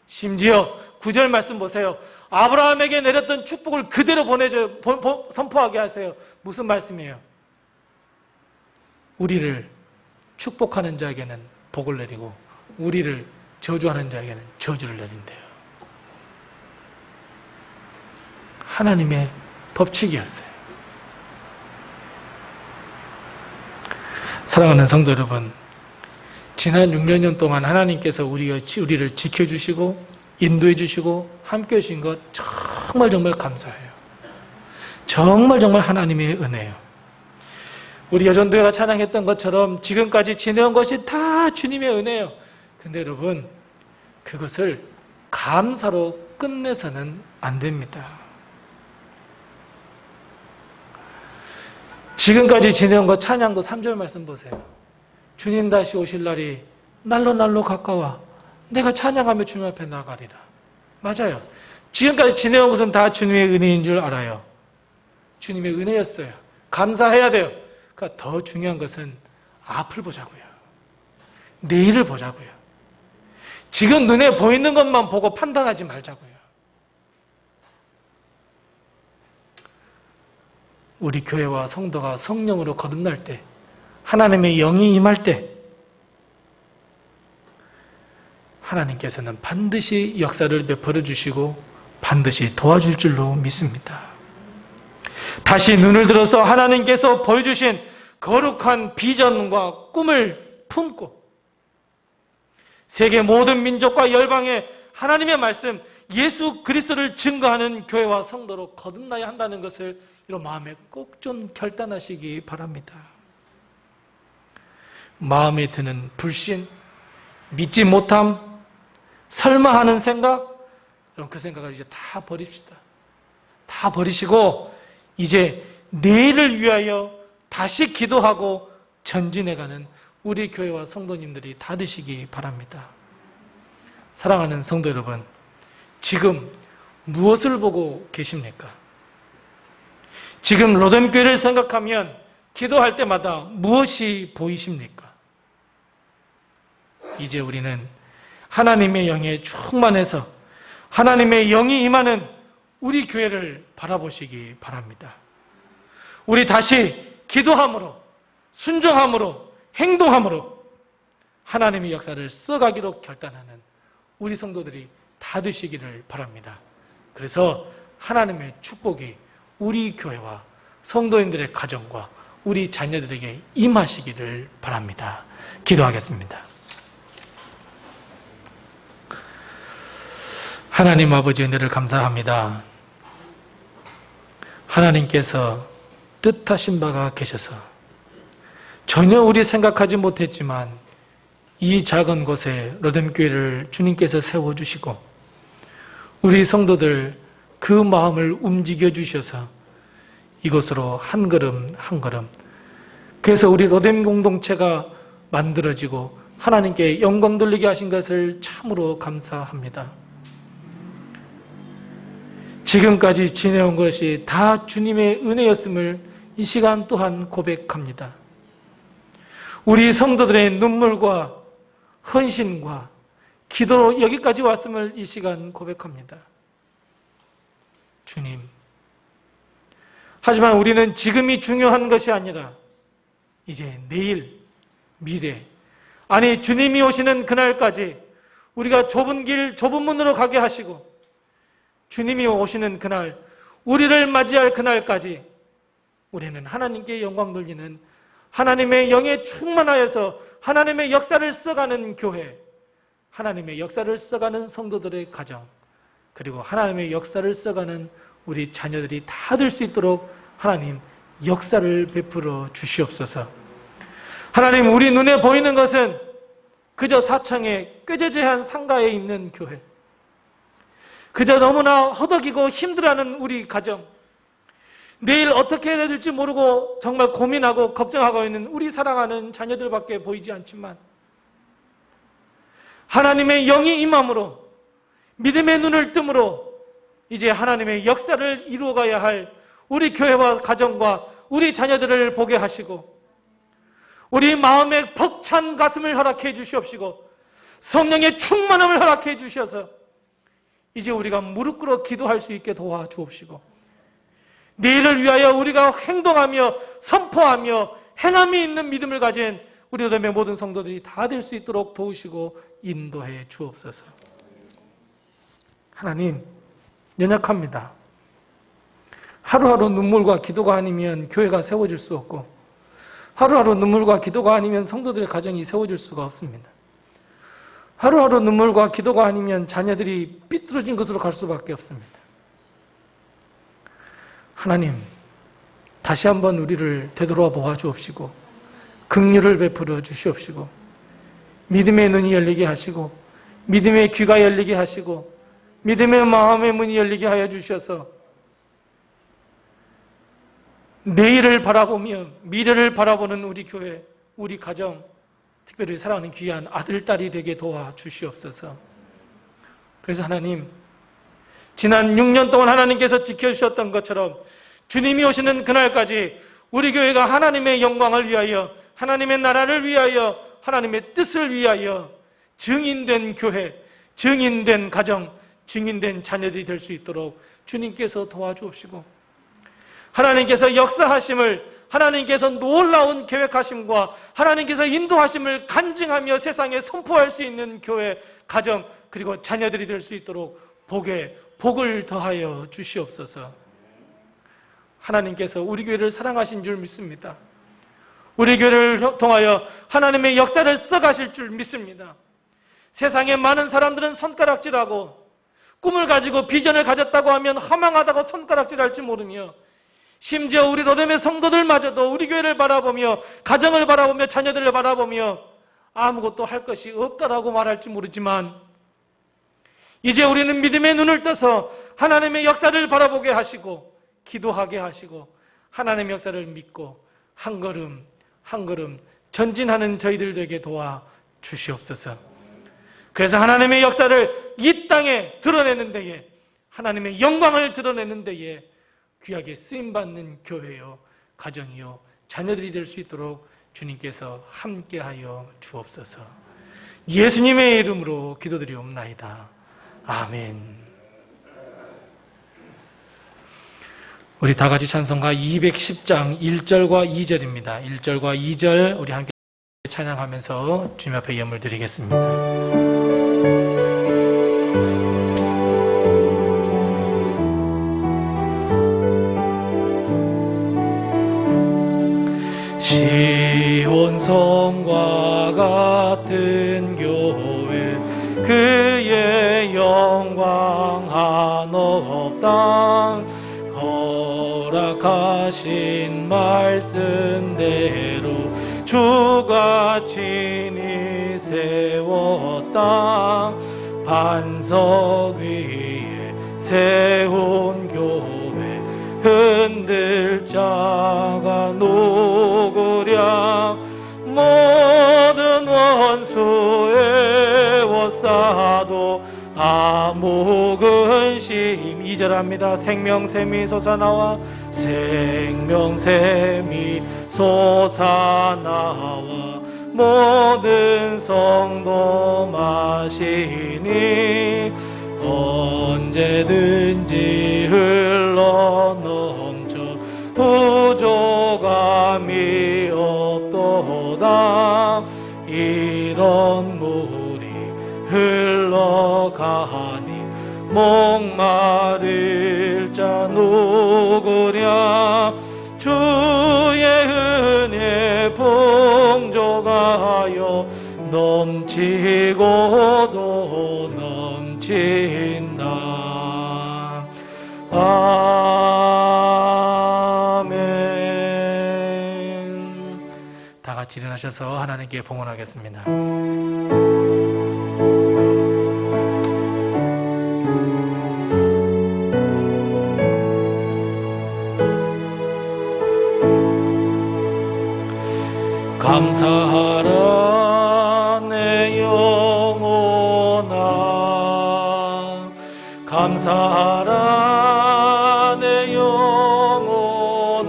심지어 9절 말씀 보세요. 아브라함에게 내렸던 축복을 그대로 선포하게 하세요. 무슨 말씀이에요? 우리를 축복하는 자에게는 복을 내리고 우리를 저주하는 자에게는 저주를 내린대요. 하나님의 법칙이었어요. 사랑하는 성도 여러분, 지난 6년 동안 하나님께서 우리를 지켜주시고 인도해 주시고 함께 해주신 것 정말 정말 감사해요. 정말 정말 하나님의 은혜예요. 우리 여전도회가 찬양했던 것처럼 지금까지 지내온 것이 다 주님의 은혜예요. 근데 여러분, 그것을 감사로 끝내서는 안 됩니다. 지금까지 지내온 것 찬양도 3절 말씀 보세요. 주님 다시 오실 날이 날로 가까워 내가 찬양하며 주님 앞에 나가리라. 맞아요. 지금까지 지내온 것은 다 주님의 은혜인 줄 알아요. 주님의 은혜였어요. 감사해야 돼요. 그러니까 더 중요한 것은 앞을 보자고요. 내일을 보자고요. 지금 눈에 보이는 것만 보고 판단하지 말자고요. 우리 교회와 성도가 성령으로 거듭날 때, 하나님의 영이 임할 때 하나님께서는 반드시 역사를 베풀어 주시고 반드시 도와줄 줄로 믿습니다. 다시 눈을 들어서 하나님께서 보여주신 거룩한 비전과 꿈을 품고 세계 모든 민족과 열방에 하나님의 말씀, 예수 그리스도를 증거하는 교회와 성도로 거듭나야 한다는 것을 이런 마음에 꼭 좀 결단하시기 바랍니다. 마음에 드는 불신, 믿지 못함, 설마 하는 생각, 그 생각을 이제 다 버립시다. 다 버리시고 이제 내일을 위하여 다시 기도하고 전진해가는 우리 교회와 성도님들이 다 되시기 바랍니다. 사랑하는 성도 여러분, 지금 무엇을 보고 계십니까? 지금 로뎀교회를 생각하면 기도할 때마다 무엇이 보이십니까? 이제 우리는 하나님의 영에 충만해서 하나님의 영이 임하는 우리 교회를 바라보시기 바랍니다. 우리 다시 기도함으로, 순종함으로, 행동함으로 하나님의 역사를 써가기로 결단하는 우리 성도들이 다 되시기를 바랍니다. 그래서 하나님의 축복이 우리 교회와 성도인들의 가정과 우리 자녀들에게 임하시기를 바랍니다. 기도하겠습니다. 하나님 아버지, 은혜를 감사합니다. 하나님께서 뜻하신 바가 계셔서 전혀 우리 생각하지 못했지만 이 작은 곳에 로뎀교회를 주님께서 세워주시고 우리 성도들 그 마음을 움직여 주셔서 이곳으로 한 걸음 한 걸음, 그래서 우리 로뎀 공동체가 만들어지고 하나님께 영광 돌리게 하신 것을 참으로 감사합니다. 지금까지 지내온 것이 다 주님의 은혜였음을 이 시간 또한 고백합니다. 우리 성도들의 눈물과 헌신과 기도로 여기까지 왔음을 이 시간 고백합니다. 주님, 하지만 우리는 지금이 중요한 것이 아니라 이제 내일, 미래, 아니 주님이 오시는 그날까지 우리가 좁은 길, 좁은 문으로 가게 하시고 주님이 오시는 그날, 우리를 맞이할 그날까지 우리는 하나님께 영광 돌리는 하나님의 영에 충만하여서 하나님의 역사를 써가는 교회, 하나님의 역사를 써가는 성도들의 가정, 그리고 하나님의 역사를 써가는 우리 자녀들이 다 될 수 있도록 하나님 역사를 베풀어 주시옵소서. 하나님, 우리 눈에 보이는 것은 그저 사창에 꾀죄죄한 상가에 있는 교회, 그저 너무나 허덕이고 힘들어하는 우리 가정, 내일 어떻게 해야 될지 모르고 정말 고민하고 걱정하고 있는 우리 사랑하는 자녀들밖에 보이지 않지만 하나님의 영이 임함으로 믿음의 눈을 뜸으로 이제 하나님의 역사를 이루어가야 할 우리 교회와 가정과 우리 자녀들을 보게 하시고 우리 마음의 벅찬 가슴을 허락해 주시옵시고 성령의 충만함을 허락해 주셔서 이제 우리가 무릎 꿇어 기도할 수 있게 도와주옵시고 내일을 위하여 우리가 행동하며 선포하며 행함이 있는 믿음을 가진 우리 로뎀의 모든 성도들이 다 될 수 있도록 도우시고 인도해 주옵소서. 하나님, 연약합니다. 하루하루 눈물과 기도가 아니면 교회가 세워질 수 없고 하루하루 눈물과 기도가 아니면 성도들의 가정이 세워질 수가 없습니다. 하루하루 눈물과 기도가 아니면 자녀들이 삐뚤어진 것으로 갈 수밖에 없습니다. 하나님, 다시 한번 우리를 되돌아 보아 주옵시고 긍휼을 베풀어 주시옵시고 믿음의 눈이 열리게 하시고 믿음의 귀가 열리게 하시고 믿음의 마음의 문이 열리게 하여 주셔서 내일을 바라보며 미래를 바라보는 우리 교회, 우리 가정, 특별히 사랑하는 귀한 아들, 딸이 되게 도와주시옵소서. 그래서 하나님, 지난 6년 동안 하나님께서 지켜주셨던 것처럼 주님이 오시는 그날까지 우리 교회가 하나님의 영광을 위하여, 하나님의 나라를 위하여, 하나님의 뜻을 위하여 증인된 교회, 증인된 가정, 증인된 자녀들이 될 수 있도록 주님께서 도와주옵시고 하나님께서 역사하심을, 하나님께서 놀라운 계획하심과 하나님께서 인도하심을 간증하며 세상에 선포할 수 있는 교회, 가정, 그리고 자녀들이 될 수 있도록 복을 더하여 주시옵소서. 하나님께서 우리 교회를 사랑하신 줄 믿습니다. 우리 교회를 통하여 하나님의 역사를 써가실 줄 믿습니다. 세상에 많은 사람들은 손가락질하고 꿈을 가지고 비전을 가졌다고 하면 허망하다고 손가락질할지 모르며 심지어 우리 로뎀의 성도들마저도 우리 교회를 바라보며 가정을 바라보며 자녀들을 바라보며 아무것도 할 것이 없다라고 말할지 모르지만 이제 우리는 믿음의 눈을 떠서 하나님의 역사를 바라보게 하시고 기도하게 하시고 하나님의 역사를 믿고 한 걸음 한 걸음 전진하는 저희들 되게 도와 주시옵소서. 그래서 하나님의 역사를 이 땅에 드러내는 데에, 하나님의 영광을 드러내는 데에 귀하게 쓰임받는 교회요, 가정이요, 자녀들이 될 수 있도록 주님께서 함께하여 주옵소서. 예수님의 이름으로 기도드리옵나이다. 아멘. 우리 다 같이 찬송가 210장 1절과 2절입니다. 1절과 2절 우리 함께 찬양하면서 주님 앞에 예물 드리겠습니다. 시온성과 같은 교회 그의 영광 한없다 허락하신 말씀대로 주가 친히 세웠다 반석 위에 세운 교회 흔들 자가 누구랴 모든 원수의 워싸도 아무 근심 2절합니다. 생명샘이 솟아나와 생명샘이 솟아나와 모든 성도 마시니 언제든지 흘러넘쳐 부족함이 없도다 이런 물이 흘러가니 목마를 자 누구랴 주의 은혜 풍족하여 넘치고도 넘친다. 아멘. 다 같이 일어나셔서 하나님께 봉헌하겠습니다. 감사하라 내 영혼아 감사하라 내 영혼아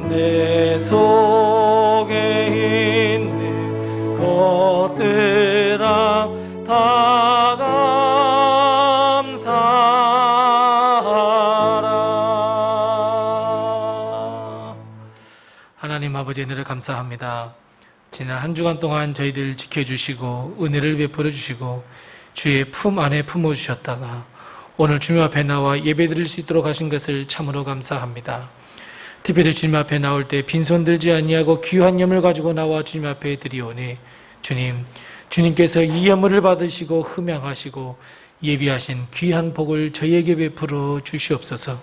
내 속에 있는 것들아 다 감사하라. 하나님 아버지 은혜를 감사합니다. 지난 한 주간 동안 저희들 지켜주시고 은혜를 베풀어 주시고 주의 품 안에 품어주셨다가 오늘 주님 앞에 나와 예배드릴 수 있도록 하신 것을 참으로 감사합니다. 특별히 주님 앞에 나올 때 빈손 들지 아니하고 귀한 예물 가지고 나와 주님 앞에 드리오니 주님께서 이 예물을 받으시고 흠양하시고 예비하신 귀한 복을 저희에게 베풀어 주시옵소서.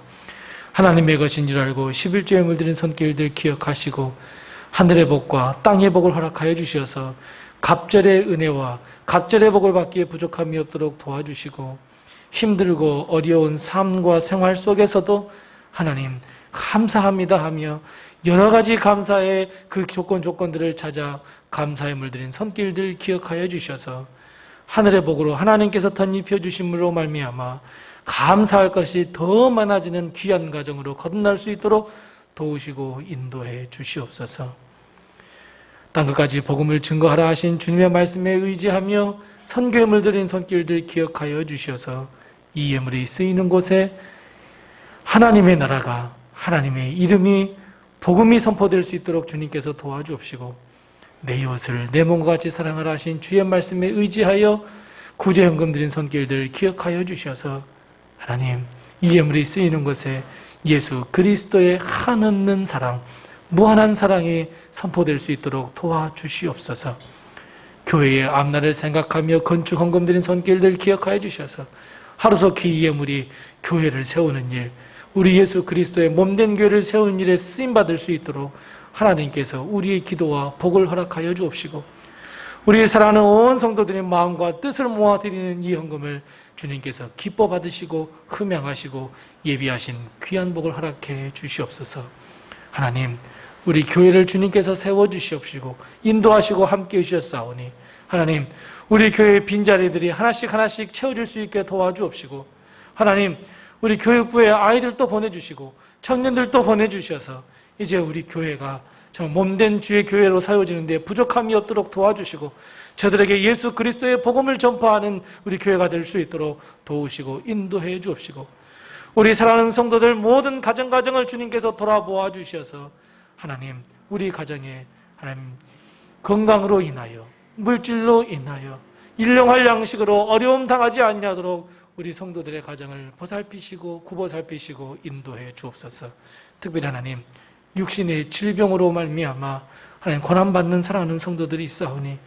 하나님의 것인 줄 알고 11조 예물 드린 손길들 기억하시고 하늘의 복과 땅의 복을 허락하여 주셔서 갑절의 은혜와 갑절의 복을 받기에 부족함이 없도록 도와주시고 힘들고 어려운 삶과 생활 속에서도 하나님 감사합니다 하며 여러 가지 감사의 그 조건들을 찾아 감사의 물들인 손길들 기억하여 주셔서 하늘의 복으로 하나님께서 덧입혀 주심으로 말미암아 감사할 것이 더 많아지는 귀한 가정으로 거듭날 수 있도록 도우시고 인도해 주시옵소서. 땅끝까지 복음을 증거하라 하신 주님의 말씀에 의지하며 선교의 물들인 손길들 기억하여 주셔서 이 예물이 쓰이는 곳에 하나님의 나라가 하나님의 이름이 복음이 선포될 수 있도록 주님께서 도와주옵시고 내 이웃을 내 몸과 같이 사랑하라 하신 주의 말씀에 의지하여 구제현금 드린 손길들 기억하여 주셔서 하나님 이 예물이 쓰이는 곳에 예수 그리스도의 한없는 사랑 무한한 사랑이 선포될 수 있도록 도와주시옵소서. 교회의 앞날을 생각하며 건축 헌금 드린 손길들 기억하여 주셔서 하루속히 이 예물이 교회를 세우는 일 우리 예수 그리스도의 몸된 교회를 세우는 일에 쓰임받을 수 있도록 하나님께서 우리의 기도와 복을 허락하여 주옵시고 우리의 사랑하는 온 성도들의 마음과 뜻을 모아 드리는 이 헌금을 주님께서 기뻐 받으시고 흠양하시고 예비하신 귀한 복을 허락해 주시옵소서. 하나님 우리 교회를 주님께서 세워주시옵시고 인도하시고 함께해 주셨사오니 하나님 우리 교회의 빈자리들이 하나씩 채워질 수 있게 도와주옵시고 하나님 우리 교육부에 아이들도 보내주시고 청년들도 보내주셔서 이제 우리 교회가 정말 몸된 주의 교회로 세워지는데 부족함이 없도록 도와주시고 저들에게 예수 그리스도의 복음을 전파하는 우리 교회가 될 수 있도록 도우시고 인도해 주옵시고 우리 사랑하는 성도들 모든 가정을 주님께서 돌아보아 주셔서 하나님 우리 가정에 하나님 건강으로 인하여 물질로 인하여 일용할 양식으로 어려움 당하지 아니하도록 우리 성도들의 가정을 보살피시고 굽어살피시고 인도해 주옵소서. 특별히 하나님 육신의 질병으로 말미암아 하나님 고난받는 사랑하는 성도들이 있사오니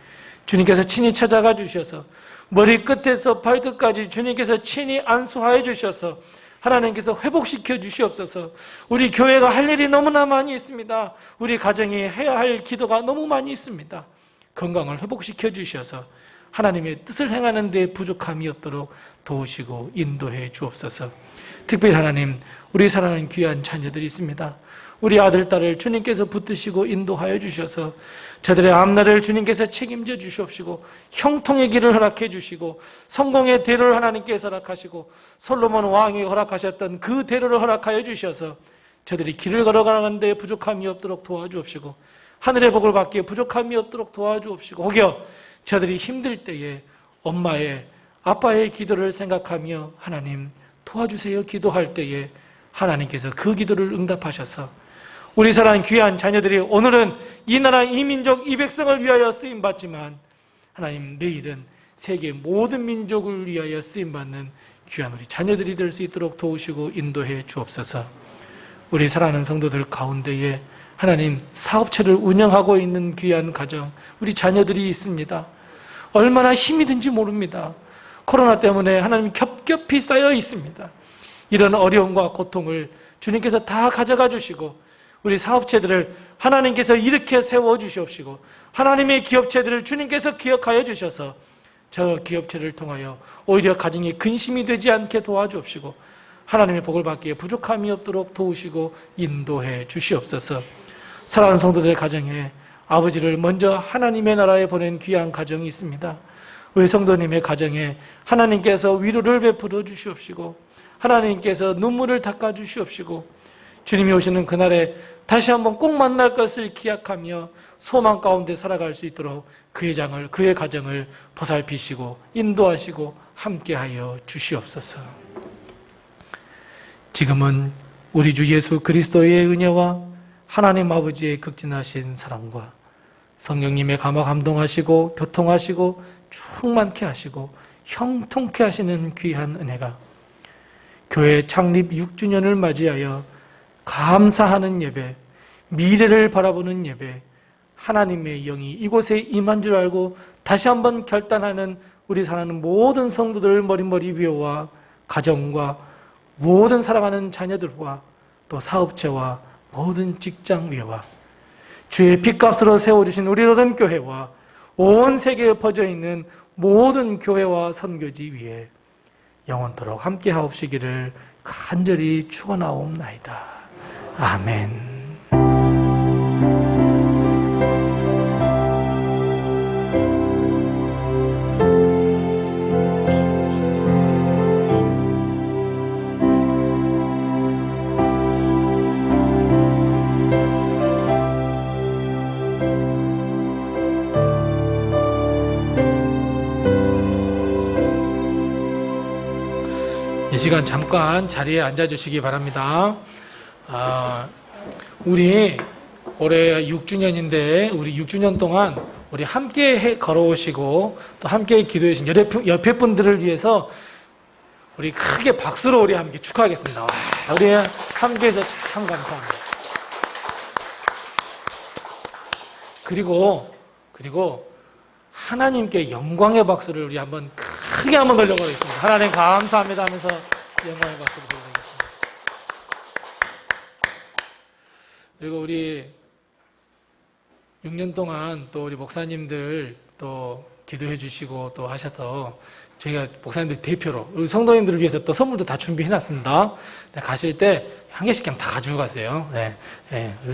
주님께서 친히 찾아가 주셔서 머리끝에서 발끝까지 주님께서 친히 안수하여 주셔서 하나님께서 회복시켜 주시옵소서. 우리 교회가 할 일이 너무나 많이 있습니다. 우리 가정이 해야 할 기도가 너무 많이 있습니다. 건강을 회복시켜 주셔서 하나님의 뜻을 행하는 데 부족함이 없도록 도우시고 인도해 주옵소서. 특별히 하나님 우리 사랑하는 귀한 자녀들이 있습니다. 우리 아들, 딸을 주님께서 붙드시고 인도하여 주셔서 저들의 앞날을 주님께서 책임져 주시옵시고 형통의 길을 허락해 주시고 성공의 대로를 하나님께서 허락하시고 솔로몬 왕이 허락하셨던 그 대로를 허락하여 주셔서 저들이 길을 걸어가는 데 부족함이 없도록 도와주옵시고 하늘의 복을 받기에 부족함이 없도록 도와주옵시고 혹여 저들이 힘들 때에 엄마의 아빠의 기도를 생각하며 하나님 도와주세요 기도할 때에 하나님께서 그 기도를 응답하셔서 우리 사랑하는 귀한 자녀들이 오늘은 이 나라 이 민족 이 백성을 위하여 쓰임받지만 하나님 내일은 세계 모든 민족을 위하여 쓰임받는 귀한 우리 자녀들이 될 수 있도록 도우시고 인도해 주옵소서. 우리 사랑하는 성도들 가운데에 하나님 사업체를 운영하고 있는 귀한 가정 우리 자녀들이 있습니다. 얼마나 힘이 든지 모릅니다. 코로나 때문에 하나님 겹겹이 쌓여 있습니다. 이런 어려움과 고통을 주님께서 다 가져가 주시고 우리 사업체들을 하나님께서 이렇게 세워주시옵시고 하나님의 기업체들을 주님께서 기억하여 주셔서 저 기업체를 통하여 오히려 가정이 근심이 되지 않게 도와주옵시고 하나님의 복을 받기에 부족함이 없도록 도우시고 인도해 주시옵소서. 사랑하는 성도들의 가정에 아버지를 먼저 하나님의 나라에 보낸 귀한 가정이 있습니다. 우리 성도님의 가정에 하나님께서 위로를 베풀어 주시옵시고 하나님께서 눈물을 닦아 주시옵시고 주님이 오시는 그날에 다시 한번 꼭 만날 것을 기약하며 소망 가운데 살아갈 수 있도록 그의 가정을 보살피시고 인도하시고 함께하여 주시옵소서. 지금은 우리 주 예수 그리스도의 은혜와 하나님 아버지의 극진하신 사랑과 성령님의 감화 감동하시고 교통하시고 충만케 하시고 형통케 하시는 귀한 은혜가 교회 창립 6주년을 맞이하여 감사하는 예배, 미래를 바라보는 예배, 하나님의 영이 이곳에 임한 줄 알고 다시 한번 결단하는 우리 사랑하는 모든 성도들 머리머리 위로와 가정과 모든 사랑하는 자녀들과 또 사업체와 모든 직장 위와 주의 핏값으로 세워주신 우리 로뎀 교회와 온 세계에 퍼져 있는 모든 교회와 선교지 위에 영원토록 함께 하옵시기를 간절히 축원하옵나이다. 아멘. 이 시간 잠깐 자리에 앉아주시기 바랍니다. 우리 올해 6주년인데 우리 6주년 동안 우리 함께 걸어오시고 또 함께 기도해 주신 옆에 분들을 위해서 우리 크게 박수로 우리 함께 축하하겠습니다. 와, 우리 함께해서 참 감사합니다. 그리고 하나님께 영광의 박수를 우리 한번 크게 한번 돌려보겠습니다. 하나님 감사합니다 하면서 영광의 박수를 돌려보겠습니다. 그리고 우리 6년 동안 또 우리 목사님들 또 기도해 주시고 또 하셔서 저희가 목사님들 대표로 우리 성도님들을 위해서 또 선물도 다 준비해 놨습니다. 가실 때 한 개씩 그냥 다 가지고 가세요. 네,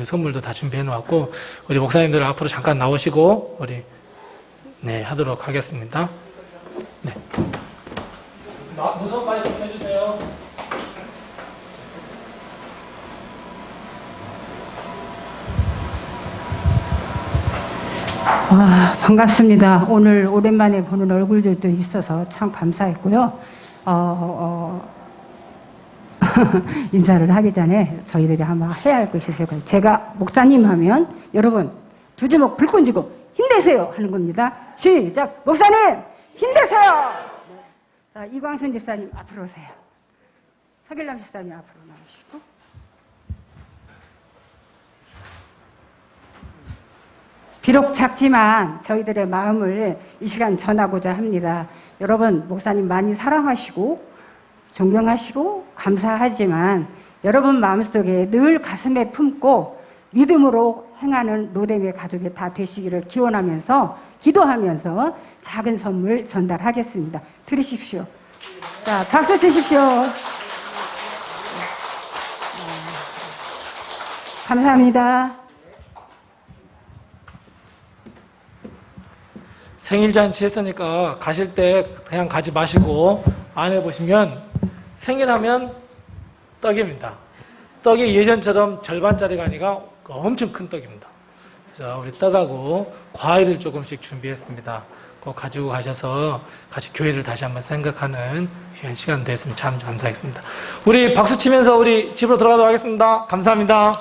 선물도 다 준비해 놓았고 우리 목사님들 앞으로 잠깐 나오시고 우리 하도록 하겠습니다. 네. 무선 마이크 켜주세요. 와, 반갑습니다. 오늘 오랜만에 보는 얼굴들도 있어서 참 감사했고요. 인사를 하기 전에 저희들이 한번 해야 할 것이 있을 거예요. 제가 목사님 하면 여러분 두 주먹 불끈 쥐고 힘내세요 하는 겁니다. 시작! 목사님 힘내세요! 자, 이광순 집사님 앞으로 오세요. 서길남 집사님 앞으로 나오시고. 비록 작지만 저희들의 마음을 이 시간 전하고자 합니다. 여러분, 목사님 많이 사랑하시고 존경하시고 감사하지만 여러분 마음속에 늘 가슴에 품고 믿음으로 행하는 노뎀의 가족이 다 되시기를 기원하면서 기도하면서 작은 선물 전달하겠습니다. 들으십시오. 자, 박수 치십시오. 감사합니다. 생일잔치 했으니까 가실 때 그냥 가지 마시고 안에 보시면 생일하면 떡입니다. 떡이 예전처럼 절반짜리가 아니라 엄청 큰 떡입니다. 그래서 우리 떡하고 과일을 조금씩 준비했습니다. 꼭 가지고 가셔서 같이 교회를 다시 한번 생각하는 귀한 시간 됐으면 참 감사하겠습니다. 우리 박수 치면서 우리 집으로 들어가도록 하겠습니다. 감사합니다.